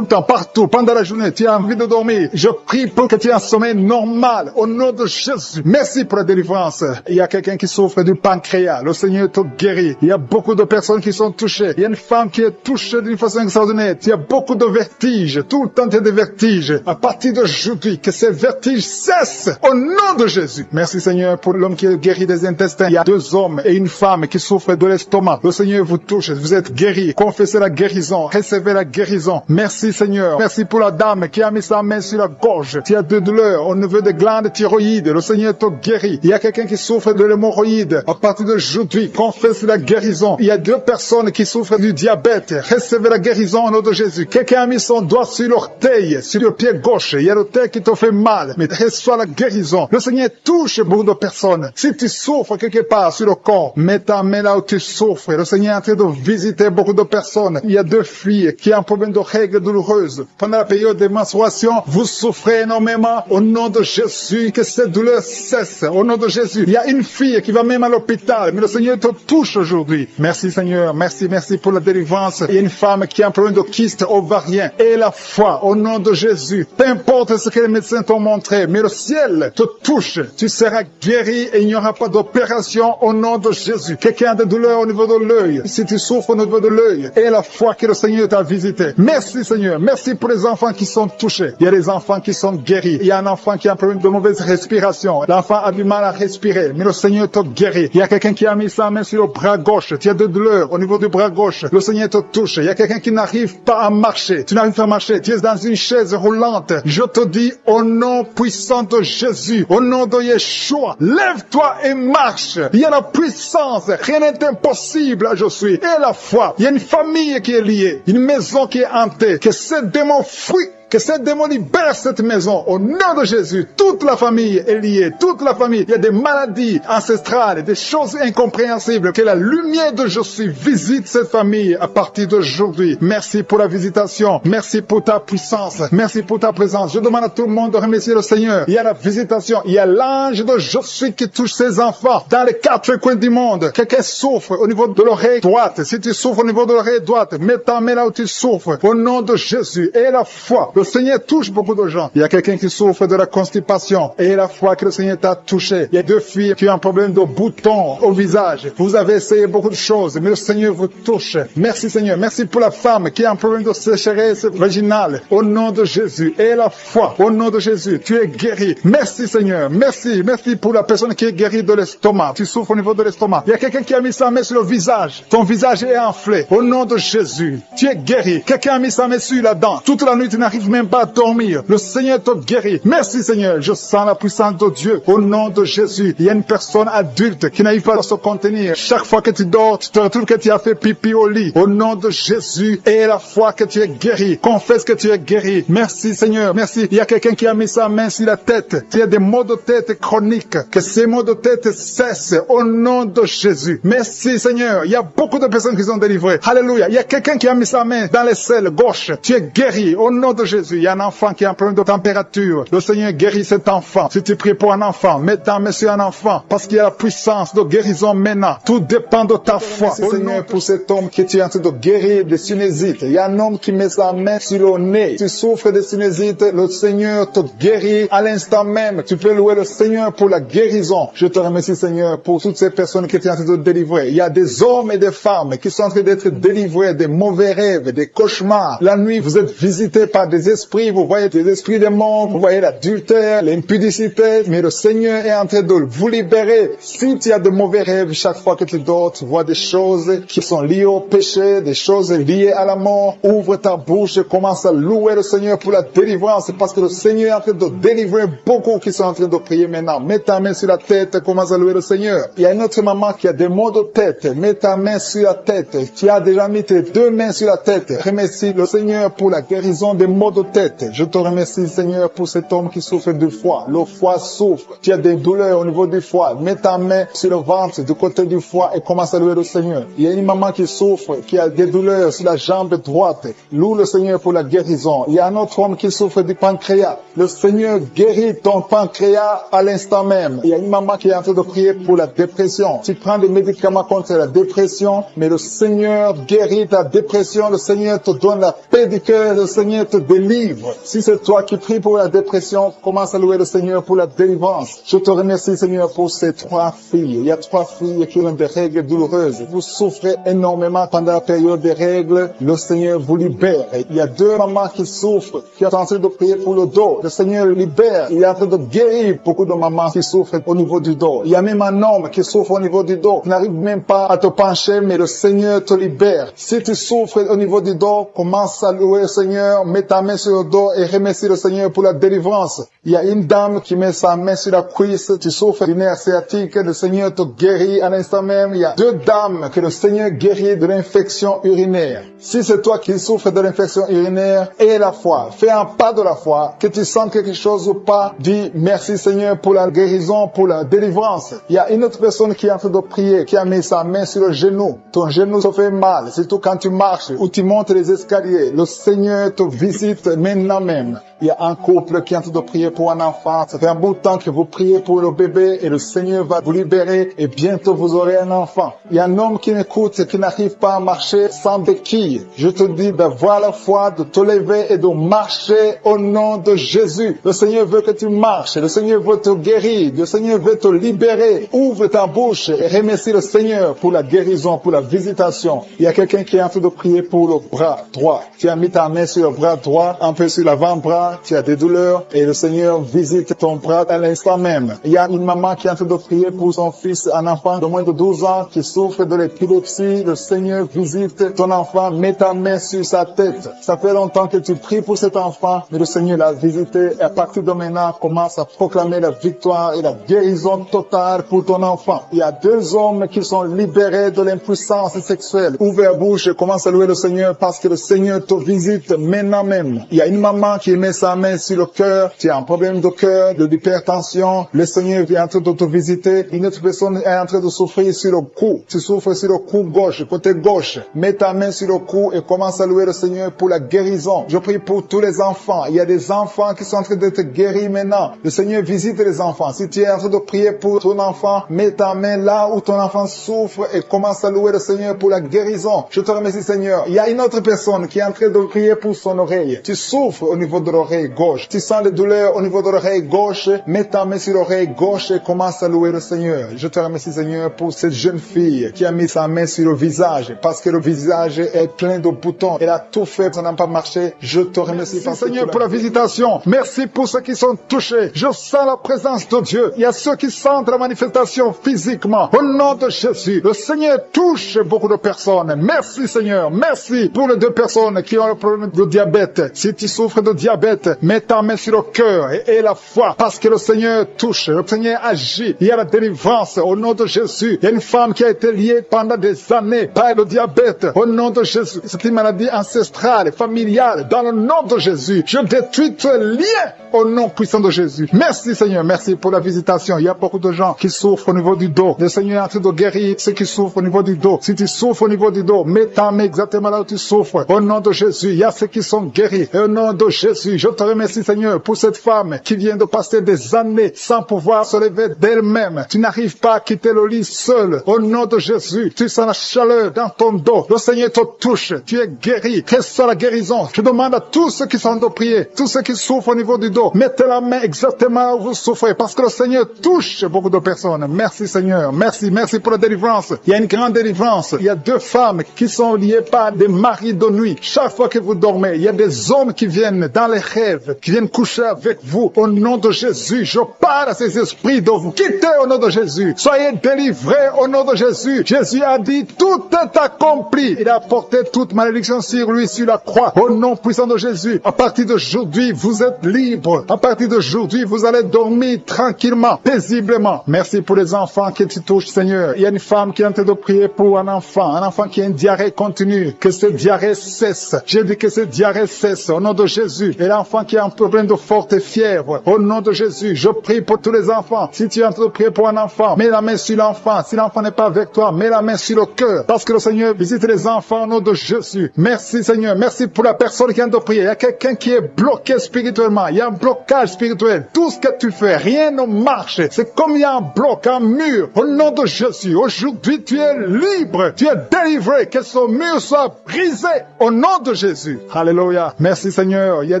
temps, partout, pendant la journée. Tu as envie de dormir. Je prie pour que tu aies un sommeil normal. Au nom de Jésus. Merci pour la délivrance. Il y a quelqu'un qui souffre du pancréas. Le Seigneur te guérit. Il y a beaucoup de personnes qui sont touchées. Il y a une femme qui est touchée d'une façon extraordinaire. Il y a beaucoup de vertiges. Tout le temps, tu as des vertiges. À partir d'aujourd'hui, que ces vertiges cessent. Au nom de Jésus. Merci Seigneur pour l'homme qui est guéri des intestins. Il y a 2 hommes et une femme qui souffrent de l'estomac. Le Seigneur vous touche. Vous êtes guéris. Confessez la guérison. Recevez la guérison. Merci Seigneur. Merci pour la dame qui a mis sa main sur la gorge. Tu as de douleurs au niveau des glandes thyroïdes. Le Seigneur te guérit. Il y a quelqu'un qui souffre de l'hémorroïde. À partir d'aujourd'hui, confesse la guérison. Il y a 2 personnes qui souffrent du diabète. Recevez la guérison au nom de Jésus. Quelqu'un a mis son doigt sur l'orteil, sur le pied gauche. Il y a l'orteil qui te fait mal. Mais reçois la guérison. Le Seigneur touche beaucoup de personnes. Si tu souffres quelque part sur le corps, mets ta main là où tu souffres. Le Seigneur est en train de visiter beaucoup de personnes. Il y a 2 filles qui ont un problème de règles douloureuses. Pendant la période de menstruation, vous souffrez énormément. Au nom de Jésus, que cette douleur cesse. Au nom de Jésus. Il y a une fille qui va même à l'hôpital, mais le Seigneur te touche aujourd'hui. Merci Seigneur. Merci pour la délivrance. Il y a une femme qui a un problème de kyste ovarien. Et la foi, au nom de Jésus. Peu importe ce que les médecins t'ont montré, mais le ciel te touche. Tu seras guéri et il n'y aura pas d'opération au nom de Jésus. Quelqu'un a des douleurs au niveau de l'œil. Si tu souffres au niveau de l'œil, et la foi que le Seigneur t'a visité. Merci Seigneur. Merci pour les enfants qui sont touchés. Il y a des enfants qui sont guéris. Il y a un enfant qui a un problème de mauvaise respiration. L'enfant a du mal à respirer, mais le Seigneur te guérit. Il y a quelqu'un qui a mis sa main sur le bras gauche. Tu as de douleurs au niveau du bras gauche. Le Seigneur te touche. Il y a quelqu'un qui n'arrive pas à marcher. Tu n'arrives pas à marcher. Tu es dans une chaise roulante. Je te dis au nom puissant puissance de Jésus, au nom de Yeshua, lève-toi et marche. Il y a la puissance, rien n'est impossible à Josué. Et la foi, il y a une famille qui est liée, une maison qui est hantée, que ces démons fuient. Que ces démons libèrent cette maison au nom de Jésus. Toute la famille est liée, toute la famille. Il y a des maladies ancestrales, des choses incompréhensibles. Que la lumière de Jésus visite cette famille à partir d'aujourd'hui. Merci pour la visitation. Merci pour ta puissance. Merci pour ta présence. Je demande à tout le monde de remercier le Seigneur. Il y a la visitation. Il y a l'ange de Jésus qui touche ses enfants dans les 4 coins du monde. Quelqu'un souffre au niveau de l'oreille droite. Si tu souffres au niveau de l'oreille droite, mets ta main là où tu souffres. Au nom de Jésus. Et la foi. Le Seigneur touche beaucoup de gens. Il y a quelqu'un qui souffre de la constipation. Et la foi que le Seigneur t'a touché. Il y a 2 filles qui ont un problème de boutons au visage. Vous avez essayé beaucoup de choses, mais le Seigneur vous touche. Merci Seigneur. Merci pour la femme qui a un problème de sécheresse vaginale. Au nom de Jésus. Et la foi. Au nom de Jésus. Tu es guéri. Merci Seigneur. Merci. Merci pour la personne qui est guérie de l'estomac. Tu souffres au niveau de l'estomac. Il y a quelqu'un qui a mis sa main sur le visage. Ton visage est enflé. Au nom de Jésus. Tu es guéri. Quelqu'un a mis sa main sur la dent. Toute la nuit, tu n'arrives même pas à dormir. Le Seigneur te guérit. Merci Seigneur. Je sens la puissance de Dieu. Au nom de Jésus. Il y a une personne adulte qui n'arrive pas à se contenir. Chaque fois que tu dors, tu te retrouves que tu as fait pipi au lit. Au nom de Jésus. Et la foi que tu es guéri. Confesse que tu es guéri. Merci Seigneur. Merci. Il y a quelqu'un qui a mis sa main sur la tête. Il y a des maux de tête chroniques. Que ces maux de tête cessent. Au nom de Jésus. Merci Seigneur. Il y a beaucoup de personnes qui sont délivrées. Alléluia. Il y a quelqu'un qui a mis sa main dans l'aisselle gauche. Tu es guéri. Au nom de Jésus. Il y a un enfant qui a un problème de température. Le Seigneur guérit cet enfant. Si tu pries pour un enfant, mets ta main sur un enfant. Parce qu'il y a la puissance de guérison maintenant. Tout dépend de ta foi. Merci Seigneur pour cet homme qui est en train de guérir des sinusites. Il y a un homme qui met sa main sur le nez. Tu souffres de sinusites. Le Seigneur te guérit à l'instant même. Tu peux louer le Seigneur pour la guérison. Je te remercie Seigneur pour toutes ces personnes qui sont en train de délivrer. Il y a des hommes et des femmes qui sont en train d'être délivrés des mauvais rêves, des cauchemars. La nuit, vous êtes visités par des esprits. Vous voyez des esprits de mort. Vous voyez l'adultère, l'impudicité. Mais le Seigneur est en train de vous libérer. Si tu as de mauvais rêves, chaque fois que tu dors, tu vois des choses qui sont liées au péché, des choses liées à la mort. Ouvre ta bouche et commence à louer le Seigneur pour la délivrance. Parce que le Seigneur est en train de délivrer beaucoup qui sont en train de prier maintenant. Mets ta main sur la tête et commence à louer le Seigneur. Il y a une autre maman qui a des maux de tête. Mets ta main sur la tête. Tu as déjà mis tes 2 mains sur la tête. Remercie le Seigneur pour la guérison des maux de tête. Je te remercie Seigneur pour cet homme qui souffre du foie. Le foie souffre. Tu as des douleurs au niveau du foie. Mets ta main sur le ventre du côté du foie et commence à louer le Seigneur. Il y a une maman qui souffre, qui a des douleurs sur la jambe droite. Loue le Seigneur pour la guérison. Il y a un autre homme qui souffre du pancréas. Le Seigneur guérit ton pancréas à l'instant même. Il y a une maman qui est en train de prier pour la dépression. Tu prends des médicaments contre la dépression, mais le Seigneur guérit ta dépression. Le Seigneur te donne la paix du cœur. Le Seigneur te délivre. Si c'est toi qui pries pour la dépression, commence à louer le Seigneur pour la délivrance. Je te remercie Seigneur pour ces 3 filles. Il y a 3 filles qui ont des règles douloureuses. Vous souffrez énormément pendant la période des règles. Le Seigneur vous libère. Il y a 2 mamans qui souffrent, qui sont en train de prier pour le dos. Le Seigneur libère. Il est en train de guérir beaucoup de mamans qui souffrent au niveau du dos. Il y a même un homme qui souffre au niveau du dos. Tu n'arrives même pas à te pencher, mais le Seigneur te libère. Si tu souffres au niveau du dos, commence à louer le Seigneur, mets ta main sur le dos et remercie le Seigneur pour la délivrance. Il y a une dame qui met sa main sur la cuisse. Tu souffres du nerf sciatique. Le Seigneur te guérit à l'instant même. Il y a 2 dames que le Seigneur guérit de l'infection urinaire. Si c'est toi qui souffres de l'infection urinaire, aie la foi. Fais un pas de la foi. Que tu sens quelque chose ou pas, dis merci Seigneur pour la guérison, pour la délivrance. Il y a une autre personne qui est en train de prier, qui a mis sa main sur le genou. Ton genou se fait mal, surtout quand tu marches ou tu montes les escaliers. Le Seigneur te visite maintenant même. Il y a un couple qui est en train de prier pour un enfant. Ça fait un bout de temps que vous priez pour le bébé et le Seigneur va vous libérer et bientôt vous aurez un enfant. Il y a un homme qui m'écoute et qui n'arrive pas à marcher sans béquille. Je te dis d'avoir la foi, de te lever et de marcher au nom de Jésus. Le Seigneur veut que tu marches. Le Seigneur veut te guérir. Le Seigneur veut te libérer. Ouvre ta bouche et remercie le Seigneur pour la guérison, pour la visitation. Il y a quelqu'un qui est en train de prier pour le bras droit. Tu as mis ta main sur le bras droit, un peu sur l'avant-bras. bras, tu as des douleurs et le Seigneur visite ton bras à l'instant même. Il y a une maman qui est en train de prier pour son fils, un enfant de moins de 12 ans qui souffre de l'épilepsie. Le Seigneur visite ton enfant, mets ta main sur sa tête. Ça fait longtemps que tu pries pour cet enfant, mais le Seigneur l'a visité et à partir de maintenant, commence à proclamer la victoire et la guérison totale pour ton enfant. Il y a 2 hommes qui sont libérés de l'impuissance sexuelle. Ouvre la bouche et commence à louer le Seigneur parce que le Seigneur te visite maintenant même. Il y a une maman qui met sa main sur le cœur. Tu as un problème de cœur, de l'hypertension. Le Seigneur est en train de te visiter. Une autre personne est en train de souffrir sur le cou. Tu souffres sur le cou gauche, côté gauche. Mets ta main sur le cou et commence à louer le Seigneur pour la guérison. Je prie pour tous les enfants. Il y a des enfants qui sont en train d'être guéris maintenant. Le Seigneur visite les enfants. Si tu es en train de prier pour ton enfant, mets ta main là où ton enfant souffre et commence à louer le Seigneur pour la guérison. Je te remercie, Seigneur. Il y a une autre personne qui est en train de prier pour son oreille. Tu souffres au niveau de l'oreille gauche. Tu sens les douleurs au niveau de l'oreille gauche. Mets ta main sur l'oreille gauche et commence à louer le Seigneur. Je te remercie, Seigneur, pour cette jeune fille qui a mis sa main sur le visage parce que le visage est plein de boutons. Elle a tout fait, ça n'a pas marché. Je te remercie, Seigneur, pour la visitation. Merci pour ceux qui sont touchés. Je sens la présence de Dieu. Il y a ceux qui sentent la manifestation physiquement. Au nom de Jésus, le Seigneur touche beaucoup de personnes. Merci, Seigneur. Merci pour les 2 personnes qui ont le problème de diabète. Si tu souffres de diabète, mets ta main sur le cœur et la foi parce que le Seigneur touche. Le Seigneur agit. Il y a la délivrance au nom de Jésus. Il y a une femme qui a été liée pendant des années par le diabète. Au nom de Jésus. C'est une maladie ancestrale, familiale. Dans le nom de Jésus, je détruis ce lien au nom puissant de Jésus. Merci, Seigneur. Merci pour la visitation. Il y a beaucoup de gens qui souffrent au niveau du dos. Le Seigneur est en train de guérir ceux qui souffrent au niveau du dos. Si tu souffres au niveau du dos, mets ta main exactement là où tu souffres. Au nom de Jésus, il y a ceux qui sont guéris. Et au nom de Jésus, je te remercie, Seigneur, pour cette femme qui vient de passer des années sans pouvoir se lever d'elle-même. Tu n'arrives pas à quitter le lit seul. Au nom de Jésus, tu sens la chaleur dans ton dos. Le Seigneur te touche. Tu es guéri. Reçois la guérison. Je demande à tous ceux qui sont de prier, tous ceux qui souffrent au niveau du dos, mettez la main exactement là où vous souffrez parce que le Seigneur touche beaucoup de personnes. Merci, Seigneur. Merci. Merci pour la délivrance. Il y a une grande délivrance. Il y a 2 femmes qui sont liées par des maris de nuit. Chaque fois que vous dormez, il y a des hommes qui viennent dans les rêves, qui viennent coucher avec vous. Au nom de Jésus, je parle à ces esprits de vous quitter au nom de Jésus. Soyez délivrés au nom de Jésus. Jésus a dit, tout est accompli. Il a porté toute malédiction sur lui, sur la croix. Au nom puissant de Jésus, à partir d'aujourd'hui, vous êtes libres. À partir d'aujourd'hui, vous allez dormir tranquillement, paisiblement. Merci pour les enfants qui te touchent, Seigneur. Il y a une femme qui est en train de prier pour un enfant qui a une diarrhée continue. Que cette diarrhée cesse. J'ai dit que cette diarrhée cesse au nom de Jésus. Et l'enfant qui a un problème de forte fièvre, au nom de Jésus, je prie pour tous les enfants. Si tu es en train de prier pour un enfant, mets la main sur l'enfant. Si l'enfant n'est pas avec toi, mets la main sur le cœur. Parce que le Seigneur visite les enfants au nom de Jésus. Merci, Seigneur. Merci pour la personne qui vient de prier. Il y a quelqu'un qui est bloqué spirituellement. Il y a un blocage spirituel. Tout ce que tu fais, rien ne marche. C'est comme il y a un bloc, un mur. Au nom de Jésus, aujourd'hui, tu es libre. Tu es délivré. Que ce mur soit brisé au nom de Jésus. Alléluia. Merci, Seigneur. Il y a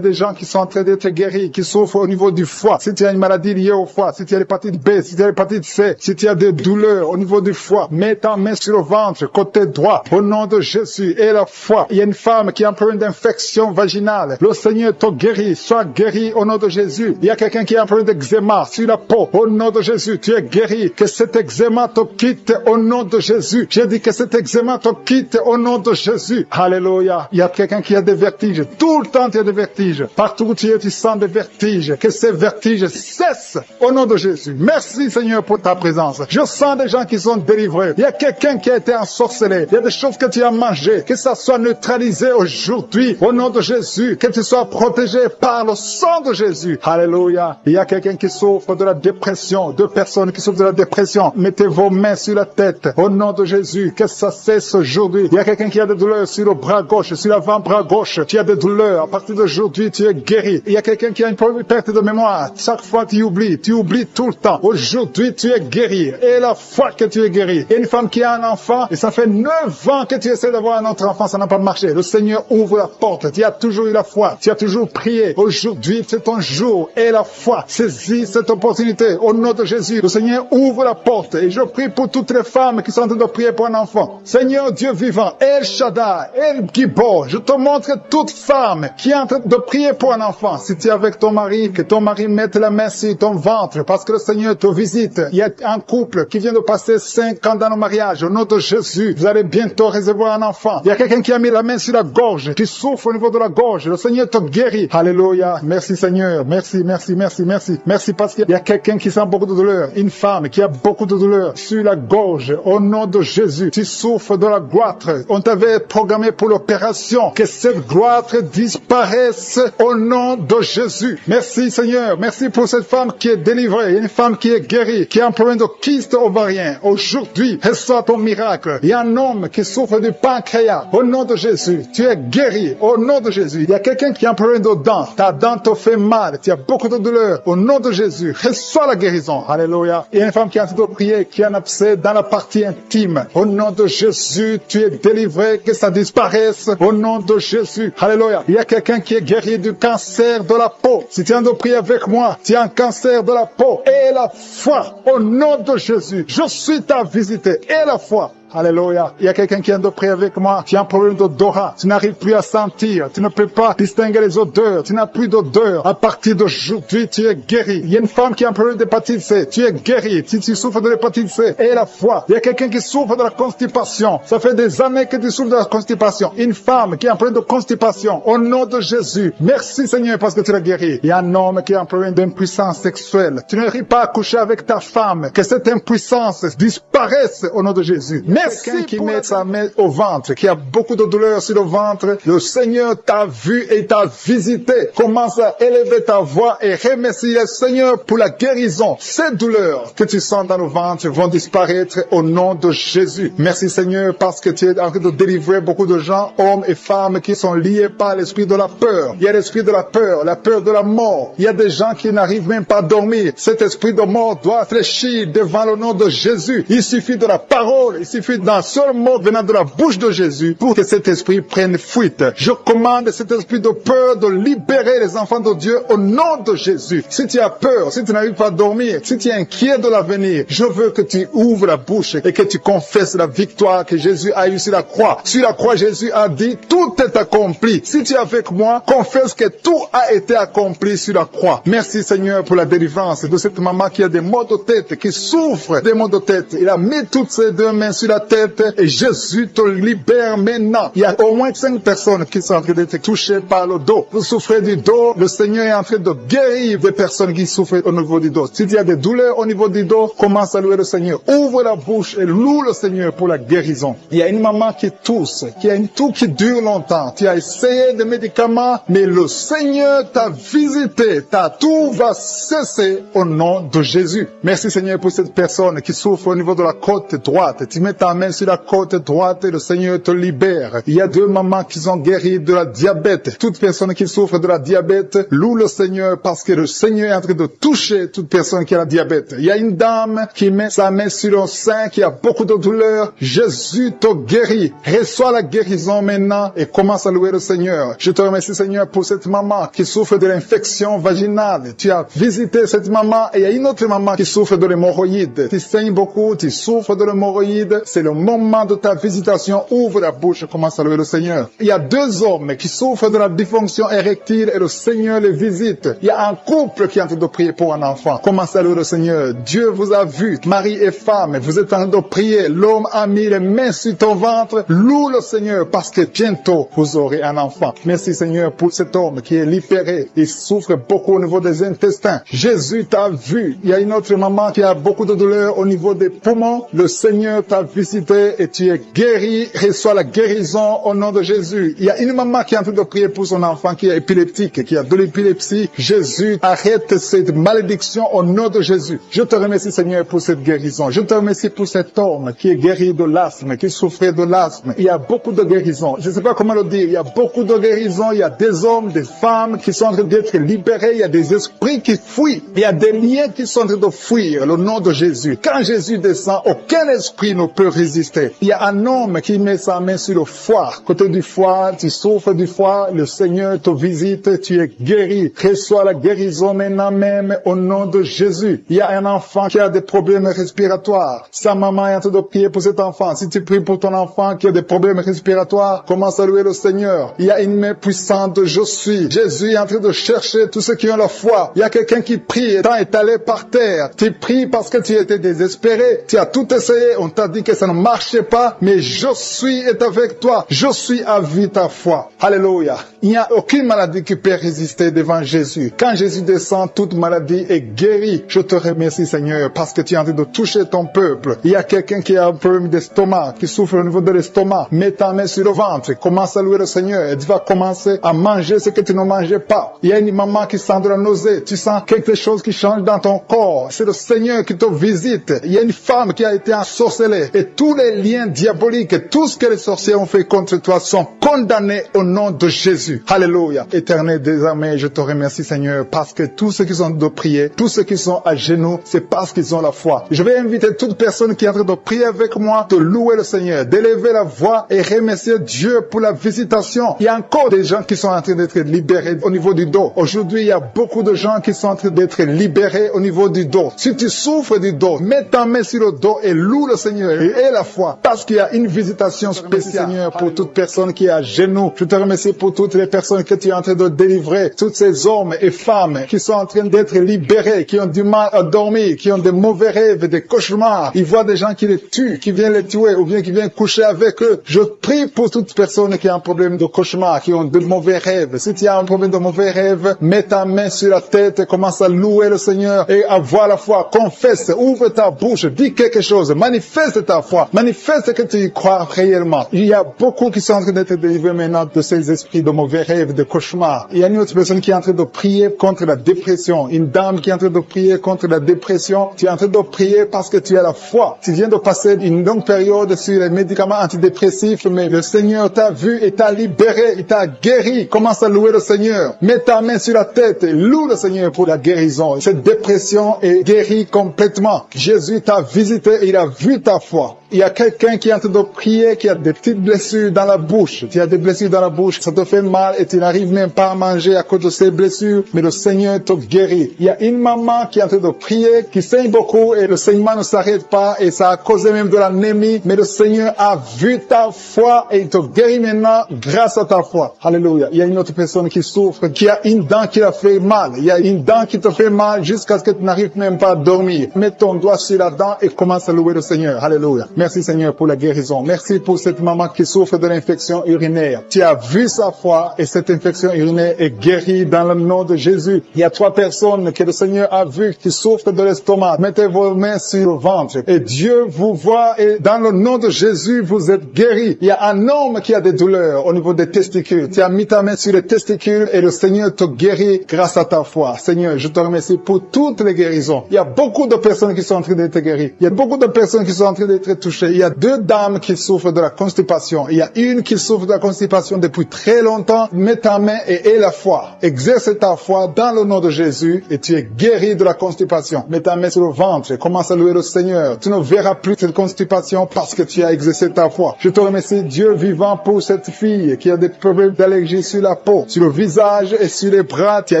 des gens qui sont en train d'être guéris, qui souffrent au niveau du foie. Si tu as une maladie liée au foie, si tu as l'hépatite B, si tu as l'hépatite C, si tu as des douleurs au niveau du foie, mets ta main sur le ventre, côté droit, au nom de Jésus. Et la foie. Il y a une femme qui a un problème d'infection vaginale. Le Seigneur te guérit. Sois guéri au nom de Jésus. Il y a quelqu'un qui a un problème d'eczéma sur la peau. Au nom de Jésus, tu es guéri. Que cet eczéma te quitte au nom de Jésus. J'ai dit que cet eczéma te quitte au nom de Jésus. Alléluia. Il y a quelqu'un qui a des vertiges. Tout le temps, tu as des vertiges. Partout où tu es, tu sens des vertiges. Que ces vertiges cessent au nom de Jésus. Merci, Seigneur, pour ta présence. Je sens des gens qui sont délivrés. Il y a quelqu'un qui a été ensorcelé. Il y a des choses que tu as mangées. Que ça soit neutralisé aujourd'hui au nom de Jésus. Que tu sois protégé par le sang de Jésus. Alléluia. Il y a quelqu'un qui souffre de la dépression. 2 personnes qui souffrent de la dépression. Mettez vos mains sur la tête. Au nom de Jésus. Que ça cesse aujourd'hui. Il y a quelqu'un qui a des douleurs sur le bras gauche, sur l'avant-bras gauche. Tu as des douleurs. À partir d'aujourd'hui, tu es guéri. Il y a quelqu'un qui a une perte de mémoire. Chaque fois, tu oublies tout le temps. Aujourd'hui, tu es guéri. Et la foi que tu es guéri. Il y a une femme qui a un enfant et ça fait 9 ans que tu essaies d'avoir un autre enfant. Ça n'a pas marché. Le Seigneur ouvre la porte. Tu as toujours eu la foi. Tu as toujours prié. Aujourd'hui, c'est ton jour. Et la foi. Saisis cette opportunité. Au nom de Jésus, le Seigneur ouvre la porte. Et je prie pour toutes les femmes qui sont en train de prier pour un enfant. Seigneur Dieu vivant, El Shaddai, El Gibor, je te montre toute femme qui est en train de prier pour un enfant. Si tu es avec ton mari, que ton mari mette la main sur ton ventre parce que le Seigneur te visite. Il y a un couple qui vient de passer 5 ans dans le mariage. Au nom de Jésus, vous allez bientôt recevoir un enfant. Il y a quelqu'un qui a mis la main sur la gorge, qui souffre au niveau de la gorge. Le Seigneur te guérit. Alléluia. Merci Seigneur. Merci, merci, merci, merci. Merci parce qu'il y a quelqu'un qui sent beaucoup de douleur. Une femme qui a beaucoup de douleur sur la gorge. Au nom de Jésus, tu souffres de la goitre. On t'avait programmé pour l'opération. Que cette goitre disparaisse au nom de Jésus. Merci Seigneur. Merci pour cette femme qui est délivrée. Une femme qui est guérie, qui a un problème de kyste ovarien. Aujourd'hui, reçois ton miracle. Il y a un homme qui souffre du pancréas. Au nom de Jésus, tu es guéri. Au nom de Jésus, il y a quelqu'un qui a un problème de dents. Ta dent te fait mal. Tu as beaucoup de douleur. Au nom de Jésus, reçois la guérison. Alléluia. Il y a une femme qui est en train de prier, qui a un abcès dans la partie intime. Au nom de Jésus, tu es délivré, que ça disparaisse. Au nom de Jésus. Alléluia. Il y a quelqu'un qui est guéri du cancer de la peau. Si tu es en train de prier avec moi, tu as un cancer de la peau. Et la foi. Au nom de Jésus, je suis ta visite. Et la foi. Alléluia. Il y a quelqu'un qui vient de prier avec moi. Tu as un problème d'odorat. Tu n'arrives plus à sentir. Tu ne peux pas distinguer les odeurs. Tu n'as plus d'odeur. À partir d'aujourd'hui, tu es guéri. Il y a une femme qui a un problème d'hépatite C. Tu es guéri. Si tu souffres de l'hépatite C, et la foi. Il y a quelqu'un qui souffre de la constipation. Ça fait des années que tu souffres de la constipation. Une femme qui a un problème de constipation. Au nom de Jésus. Merci Seigneur parce que tu l'as guéri. Il y a un homme qui a un problème d'impuissance sexuelle. Tu n'arrives pas à coucher avec ta femme. Que cette impuissance disparaisse au nom de Jésus. Quelqu'un qui met sa main au ventre, qui a beaucoup de douleur sur le ventre, le Seigneur t'a vu et t'a visité. Commence à élever ta voix et remercie le Seigneur pour la guérison. Ces douleurs que tu sens dans le ventre vont disparaître au nom de Jésus. Merci Seigneur parce que tu es en train de délivrer beaucoup de gens, hommes et femmes qui sont liés par l'esprit de la peur. Il y a l'esprit de la peur de la mort. Il y a des gens qui n'arrivent même pas à dormir. Cet esprit de mort doit fléchir devant le nom de Jésus. Il suffit de la parole, il suffit d'un seul mot venant de la bouche de Jésus pour que cet esprit prenne fuite. Je commande cet esprit de peur de libérer les enfants de Dieu au nom de Jésus. Si tu as peur, si tu n'arrives pas à dormir, si tu es inquiet de l'avenir, je veux que tu ouvres la bouche et que tu confesses la victoire que Jésus a eue sur la croix. Sur la croix, Jésus a dit, tout est accompli. Si tu es avec moi, confesse que tout a été accompli sur la croix. Merci Seigneur pour la délivrance de cette maman qui a des maux de tête, qui souffre des maux de tête. Il a mis toutes ses deux mains sur la tête et Jésus te libère maintenant. Il y a au moins 5 personnes qui sont en train d'être touchées par le dos. Vous souffrez du dos, le Seigneur est en train de guérir des personnes qui souffrent au niveau du dos. Si tu as des douleurs au niveau du dos, commence à louer le Seigneur. Ouvre la bouche et loue le Seigneur pour la guérison. Il y a une maman qui tousse, qui a une toux qui dure longtemps. Tu as essayé des médicaments, mais le Seigneur t'a visité. Ta toux va cesser au nom de Jésus. Merci Seigneur pour cette personne qui souffre au niveau de la côte droite. Tu mets ta main sur la côte droite et le Seigneur te libère. Il y a 2 mamans qui sont guéries de la diabète. Toute personne qui souffre de la diabète, loue le Seigneur parce que le Seigneur est en train de toucher toute personne qui a la diabète. Il y a une dame qui met sa main sur le sein, qui a beaucoup de douleur. Jésus te guérit. Reçois la guérison maintenant et commence à louer le Seigneur. Je te remercie Seigneur pour cette maman qui souffre de l'infection vaginale. Tu as visité cette maman et il y a une autre maman qui souffre de l'hémorroïde. Tu saignes beaucoup, tu souffres de l'hémorroïde. C'est le moment de ta visitation. Ouvre la bouche et commence à louer le Seigneur. Il y a 2 hommes qui souffrent de la dysfonction érectile et le Seigneur les visite. Il y a un couple qui est en train de prier pour un enfant. Commence à louer le Seigneur. Dieu vous a vu, mari et femme. Vous êtes en train de prier. L'homme a mis les mains sur ton ventre. Loue le Seigneur parce que bientôt vous aurez un enfant. Merci Seigneur pour cet homme qui est libéré. Il souffre beaucoup au niveau des intestins. Jésus t'a vu. Il y a une autre maman qui a beaucoup de douleur au niveau des poumons. Le Seigneur t'a visité et tu es guéri. Reçois la guérison au nom de Jésus. Il y a une maman qui est en train de prier pour son enfant qui est épileptique, qui a de l'épilepsie. Jésus, arrête cette malédiction au nom de Jésus. Je te remercie Seigneur pour cette guérison. Je te remercie pour cet homme qui est guéri de l'asthme, qui souffrait de l'asthme. Il y a beaucoup de guérisons. Je ne sais pas comment le dire. Il y a beaucoup de guérisons. Il y a des hommes, des femmes qui sont en train d'être libérés. Il y a des esprits qui fuient. Il y a des liens qui sont en train de fuir le nom de Jésus. Quand Jésus descend, aucun esprit ne peut résister. Il y a un homme qui met sa main sur le foie. Côté du foie, tu souffres du foie, le Seigneur te visite, tu es guéri. Reçois la guérison maintenant même au nom de Jésus. Il y a un enfant qui a des problèmes respiratoires. Sa maman est en train de prier pour cet enfant. Si tu pries pour ton enfant qui a des problèmes respiratoires, commence à louer le Seigneur. Il y a une main puissante de je suis. Jésus est en train de chercher tous ceux qui ont la foi. Il y a quelqu'un qui prie, étant étalé par terre. Tu pries parce que tu étais désespéré. Tu as tout essayé. On t'a dit que ça ne marchait pas. Mais je suis est avec toi. Je suis à vie ta foi. Alléluia. Il n'y a aucune maladie qui peut résister devant Jésus. Quand Jésus descend, toute maladie est guérie. Je te remercie, Seigneur, parce que tu es en train de toucher ton peuple. Il y a quelqu'un qui a un problème d'estomac, qui souffre au niveau de l'estomac. Mets ta main sur le ventre. Commence à louer le Seigneur. Et tu vas commencer à manger ce que tu ne mangeais pas. Il y a une maman qui sent de la nausée. Tu sens quelque chose qui change dans ton corps. C'est le Seigneur qui te visite. Il y a une femme qui a été ensorcelée. Et tous les liens diaboliques, tout ce que les sorciers ont fait contre toi sont condamnés au nom de Jésus. Alléluia. Éternel désormais, je te remercie, Seigneur, parce que tous ceux qui sont de prier, tous ceux qui sont à genoux, c'est parce qu'ils ont la foi. Je vais inviter toute personne qui est en train de prier avec moi de louer le Seigneur, d'élever la voix et remercier Dieu pour la visitation. Il y a encore des gens qui sont en train d'être libérés au niveau du dos. Aujourd'hui, il y a beaucoup de gens qui sont en train d'être libérés au niveau du dos. Si tu souffres du dos, mets ta main sur le dos et loue le Seigneur et aie la foi, parce qu'il y a une visitation spéciale, Seigneur, pour toute personne qui est à genoux. Je te remercie pour toutes les personnes que tu es en train de délivrer, tous ces hommes et femmes qui sont en train d'être libérés, qui ont du mal à dormir, qui ont des mauvais rêves, des cauchemars. Ils voient des gens qui les tuent, qui viennent les tuer ou bien qui viennent coucher avec eux. Je prie pour toute personne qui a un problème de cauchemar, qui ont de mauvais rêves. Si tu as un problème de mauvais rêves, mets ta main sur la tête et commence à louer le Seigneur et avoir la foi. Confesse, ouvre ta bouche, dis quelque chose, manifeste ta foi, manifeste que tu y crois réellement. Il y a beaucoup qui sont en train d'être délivrés maintenant de ces esprits de mauvais rêves, de cauchemars. Il y a une autre personne qui est en train de prier contre la dépression. Une dame qui est en train de prier contre la dépression. Tu es en train de prier parce que tu as la foi. Tu viens de passer une longue période sur les médicaments antidépressifs, mais le Seigneur t'a vu et t'a libéré, il t'a guéri. Commence à louer le Seigneur. Mets ta main sur la tête et loue le Seigneur pour la guérison. Cette dépression est guérie complètement. Jésus t'a visité et il a vu ta foi. Il y a quelqu'un qui est en train de prier, qui a des petites blessures dans la bouche. Tu as des blessures dans la bouche, ça te fait mal et tu n'arrives même pas à manger à cause de ces blessures, mais le Seigneur te guérit. Il y a une maman qui est en train de prier, qui saigne beaucoup et le saignement ne s'arrête pas et ça a causé même de l'anémie, mais le Seigneur a vu ta foi et il te guérit maintenant grâce à ta foi. Alléluia. Il y a une autre personne qui souffre, qui a une dent qui a fait mal. Il y a une dent qui te fait mal jusqu'à ce que tu n'arrives même pas à dormir. Mets ton doigt sur la dent et commence à louer le Seigneur. Alléluia. Merci Seigneur pour la guérison. Merci pour cette maman qui souffre de l'infection urinaire. Tu as vu sa foi et cette infection urinaire est guérie dans le nom de Jésus. Il y a 3 personnes que le Seigneur a vues qui souffrent de l'estomac. Mettez vos mains sur le ventre et Dieu vous voit et dans le nom de Jésus vous êtes guéris. Il y a un homme qui a des douleurs au niveau des testicules. Tu as mis ta main sur les testicules et le Seigneur te guérit grâce à ta foi. Seigneur, je te remercie pour toutes les guérisons. Il y a beaucoup de personnes qui sont en train d'être guéries. Il y a beaucoup de personnes qui sont en train d'être touchées. Il y a 2 dames qui souffrent de la constipation. Il y a une qui souffre de la constipation depuis très longtemps. Mets ta main et aie la foi. Exerce ta foi dans le nom de Jésus et tu es guéri de la constipation. Mets ta main sur le ventre et commence à louer le Seigneur. Tu ne verras plus cette constipation parce que tu as exercé ta foi. Je te remercie, Dieu vivant, pour cette fille qui a des problèmes d'allergie sur la peau, sur le visage et sur les bras. Tu as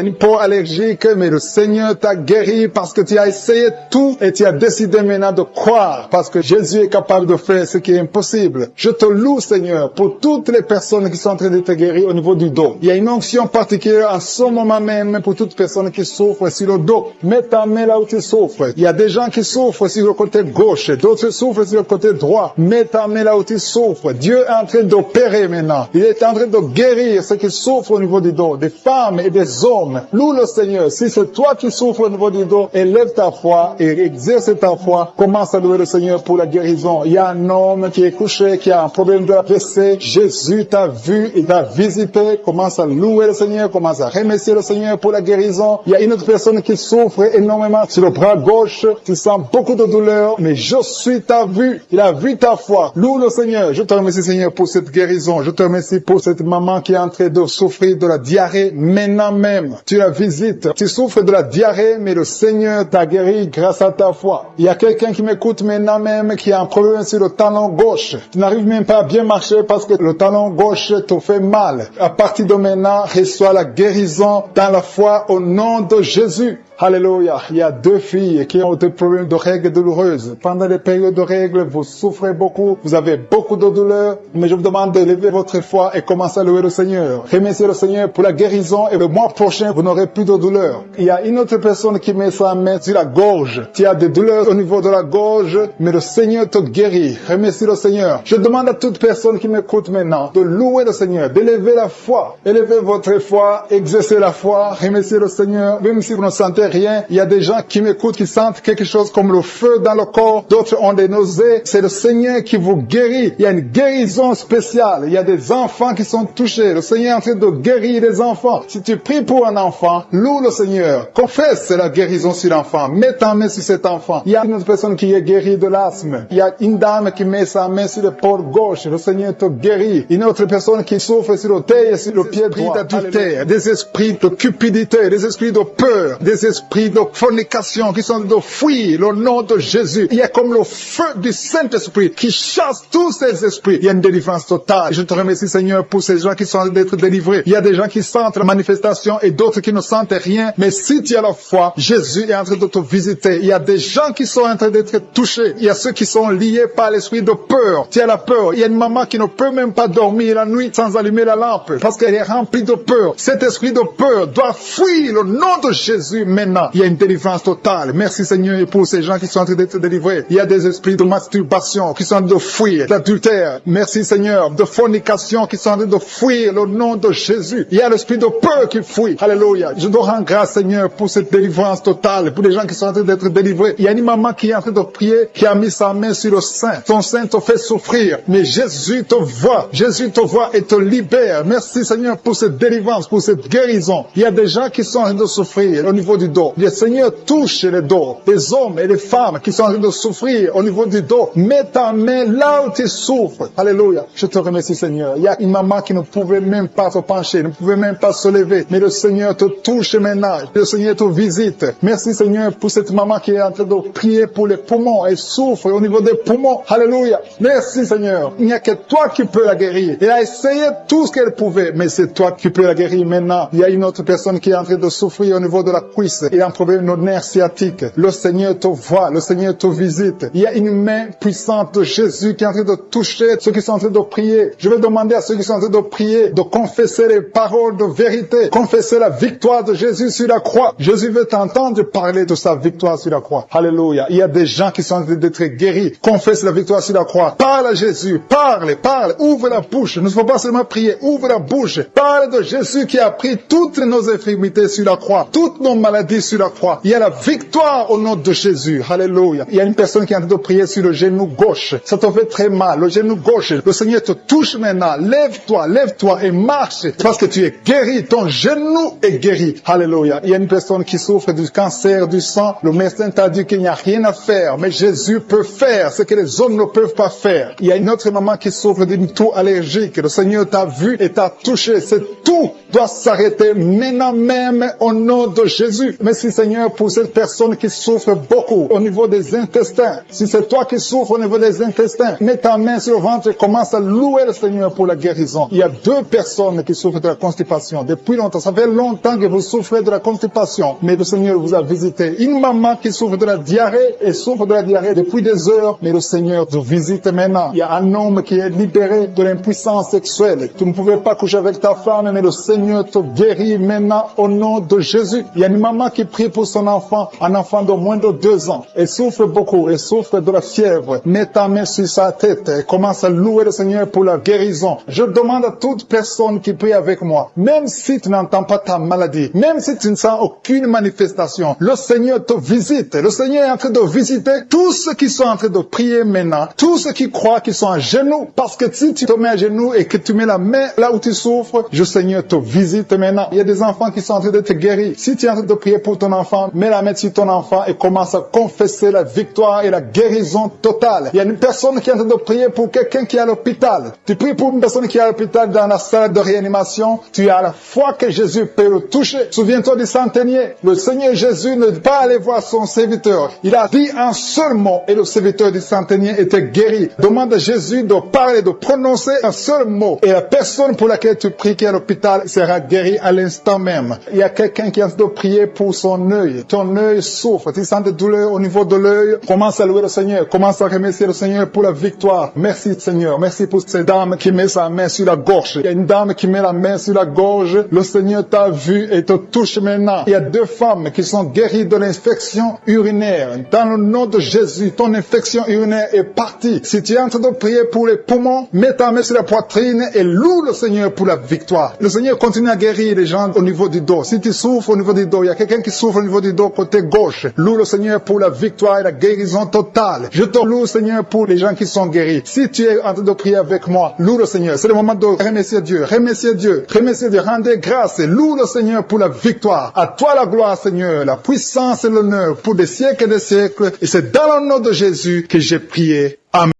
une peau allergique, mais le Seigneur t'a guéri parce que tu as essayé tout et tu as décidé maintenant de croire parce que Jésus est capable de faire ce qui est impossible. Je te loue, Seigneur, pour toutes les personnes qui sont en train d'être guéries au niveau du dos. Il y a une onction particulière en ce moment même pour toutes personnes qui souffrent sur le dos. Mets ta main là où tu souffres. Il y a des gens qui souffrent sur le côté gauche, d'autres souffrent sur le côté droit. Mets ta main là où tu souffres. Dieu est en train d'opérer maintenant. Il est en train de guérir ceux qui souffrent au niveau du dos, des femmes et des hommes. Loue le Seigneur. Si c'est toi qui souffres au niveau du dos, élève ta foi et exerce ta foi. Commence à louer le Seigneur pour la guérison. Il y a un homme qui est couché, qui a un problème de la AVC. Jésus t'a vu, il t'a visité. Commence à louer le Seigneur, commence à remercier le Seigneur pour la guérison. Il y a une autre personne qui souffre énormément sur le bras gauche. Tu sens beaucoup de douleur, mais je suis ta vue. Il a vu ta foi. Loue le Seigneur. Je te remercie, Seigneur, pour cette guérison. Je te remercie pour cette maman qui est en train de souffrir de la diarrhée maintenant même. Tu la visites. Tu souffres de la diarrhée, mais le Seigneur t'a guéri grâce à ta foi. Il y a quelqu'un qui m'écoute maintenant même qui a un problème sur le talon gauche. Tu n'arrives même pas à bien marcher parce que le talon gauche te fait mal. À partir de maintenant, reçois la guérison dans la foi au nom de Jésus. Alléluia. Il y a 2 filles qui ont des problèmes de règles douloureuses. Pendant les périodes de règles, vous souffrez beaucoup, vous avez beaucoup de douleurs, mais je vous demande de lever votre foi et commencer à louer le Seigneur. Remerciez le Seigneur pour la guérison et le mois prochain, vous n'aurez plus de douleurs. Il y a une autre personne qui met sa main sur la gorge. Tu as des douleurs au niveau de la gorge, mais le Seigneur te guérit. Remercie le Seigneur. Je demande à toute personne qui m'écoute maintenant de louer le Seigneur, d'élever la foi. Élevez votre foi, exercez la foi, remerciez le Seigneur, même si vous ne sentez rien. Il y a des gens qui m'écoutent, qui sentent quelque chose comme le feu dans le corps. D'autres ont des nausées. C'est le Seigneur qui vous guérit. Il y a une guérison spéciale. Il y a des enfants qui sont touchés. Le Seigneur est en train de guérir les enfants. Si tu pries pour un enfant, loue le Seigneur. Confesse la guérison sur l'enfant. Mets ta main sur cet enfant. Il y a une autre personne qui est guérie de l'asthme. Il y a une dame qui met sa main sur l'épaule gauche. Le Seigneur te guérit. Une autre personne qui souffre sur l'orteil et sur le pied droit. D'adultère, des esprits de cupidité, des esprits de peur, des esprits de fornication qui sont de fuir le nom de Jésus. Il y a comme le feu du Saint-Esprit qui chasse tous ces esprits. Il y a une délivrance totale. Je te remercie, Seigneur, pour ces gens qui sont en train d'être délivrés. Il y a des gens qui sentent la manifestation et d'autres qui ne sentent rien. Mais si tu as la foi, Jésus est en train de te visiter. Il y a des gens qui sont en train d'être touchés. Il y a ceux qui sont liés par l'esprit de peur. Tu as la peur. Il y a une maman qui ne peut même pas dormir la nuit sans allumer la lampe parce qu'elle est remplie de peur. Cet esprit de peur doit fuir le nom de Jésus maintenant. Il y a une délivrance totale. Merci Seigneur pour ces gens qui sont en train d'être délivrés. Il y a des esprits de masturbation qui sont en train de fuir, d'adultère. Merci Seigneur, de fornication qui sont en train de fuir le nom de Jésus. Il y a l'esprit de peur qui fuit. Alléluia. Je dois rendre grâce Seigneur pour cette délivrance totale, pour les gens qui sont en train d'être délivrés. Il y a une maman qui est en train de prier, qui a mis sa main sur le sein. Ton sein te fait souffrir, mais Jésus te voit. Jésus te voit et te libère. Merci Seigneur pour cette délivrance, pour cette guérison. Il y a des gens qui sont en train de souffrir au niveau du dos. Le Seigneur touche les dos, des hommes et des femmes qui sont en train de souffrir au niveau du dos. Mets ta main là où tu souffres. Alléluia. Je te remercie Seigneur. Il y a une maman qui ne pouvait même pas se pencher, ne pouvait même pas se lever. Mais le Seigneur te touche maintenant. Le Seigneur te visite. Merci Seigneur pour cette maman qui est en train de prier pour les poumons. Elle souffre au niveau des poumons. Alléluia. Merci Seigneur. Il n'y a que toi qui peux la guérir. Elle a essayé tout ce qu'elle pouvait, mais c'est toi qui peux la guérir maintenant. Il y a une autre personne qui est en train de souffrir au niveau de la cuisse. Il a un problème de nerf sciatique. Le Seigneur te voit. Le Seigneur te visite. Il y a une main puissante de Jésus qui est en train de toucher ceux qui sont en train de prier. Je vais demander à ceux qui sont en train de prier de confesser les paroles de vérité. Confesser la victoire de Jésus sur la croix. Jésus veut t'entendre parler de sa victoire sur la croix. Alléluia. Il y a des gens qui sont en train d'être guéris. Confesse la victoire sur la croix. Parle à Jésus. Parle, parle. Ouvre la bouche. Ne faut pas seulement prier. Ouvre la bouche. Parle de Jésus qui a pris toutes nos infirmités sur la croix. Toutes nos maladies sur la croix. Il y a la victoire au nom de Jésus. Alléluia. Il y a une personne qui est en train de prier sur le genou gauche. Ça te fait très mal. Le genou gauche. Le Seigneur te touche maintenant. Lève-toi et marche. Parce que tu es guéri. Ton genou est guéri. Alléluia. Il y a une personne qui souffre du cancer du sang. Le médecin t'a dit qu'il n'y a rien à faire. Mais Jésus peut faire ce que les hommes ne peuvent pas faire. Il y a une autre maman qui souffre d'une toux allergique. Le Seigneur t'a vu et t'a touché. Cette toux doit s'arrêter maintenant même au nom de Jésus. Merci Seigneur pour cette personne qui souffre beaucoup au niveau des intestins. Si c'est toi qui souffres au niveau des intestins, mets ta main sur le ventre et commence à louer le Seigneur pour la guérison. Il y a 2 personnes qui souffrent de la constipation. Depuis longtemps, ça fait longtemps que vous souffrez de la constipation, mais le Seigneur vous a visité. Une maman qui souffre de la diarrhée et souffre de la diarrhée depuis des heures, mais le Seigneur te visite maintenant. Il y a un homme qui est libéré de l'impuissance sexuelle. Tu ne pouvais pas coucher avec ta femme, mais le Seigneur te guérit maintenant au nom de Jésus. Il y a une maman qui prie pour son enfant, un enfant de moins de 2 ans. Elle souffre beaucoup, elle souffre de la fièvre. Mets ta main sur sa tête et commence à louer le Seigneur pour la guérison. Je demande à toute personne qui prie avec moi, même si tu n'entends pas ta maladie, même si tu ne sens aucune manifestation, le Seigneur te visite. Le Seigneur est en train de visiter tous ceux qui sont en train de prier maintenant, tous ceux qui croient qu'ils sont à genoux, parce que si tu te mets à genoux et que tu mets la main là où tu souffres, le Seigneur te visite maintenant. Il y a des enfants qui sont en train d'être guéris. Si tu es en train de prier pour ton enfant, mets la main sur ton enfant et commence à confesser la victoire et la guérison totale. Il y a une personne qui est en train de prier pour quelqu'un qui est à l'hôpital. Tu pries pour une personne qui est à l'hôpital dans la salle de réanimation. Tu as la foi que Jésus peut le toucher. Souviens-toi du centenier. Le Seigneur Jésus ne pas aller voir son serviteur. Il a dit un seul mot et le serviteur du centenier était guéri. Demande à Jésus de parler, de prononcer un seul mot et la personne pour laquelle tu pries qui est à l'hôpital sera guérie à l'instant même. Il y a quelqu'un qui est en train de prier pour son œil. Ton œil souffre. Tu sens des douleurs au niveau de l'œil. Commence à louer le Seigneur. Commence à remercier le Seigneur pour la victoire. Merci Seigneur. Merci pour cette dame qui met sa main sur la gorge. Il y a une dame qui met la main sur la gorge. Le Seigneur t'a vu et te touche maintenant. Il y a 2 femmes qui sont guéries de l'infection urinaire. Dans le nom de Jésus, ton infection urinaire est partie. Si tu es en train de prier pour les poumons, mets ta main sur la poitrine et loue le Seigneur pour la victoire. Le Seigneur continue à guérir les gens au niveau du dos. Si tu souffres au niveau du dos, il y a quelqu'un qui souffre au niveau du dos côté gauche. Loue le Seigneur pour la victoire et la guérison totale. Je te loue, Seigneur, pour les gens qui sont guéris. Si tu es en train de prier avec moi, loue le Seigneur. C'est le moment de remercier Dieu. Remercier Dieu. Remercier Dieu. Rendez grâce et loue le Seigneur pour la victoire. À toi la gloire, Seigneur, la puissance et l'honneur pour des siècles et des siècles. Et c'est dans le nom de Jésus que j'ai prié. Amen.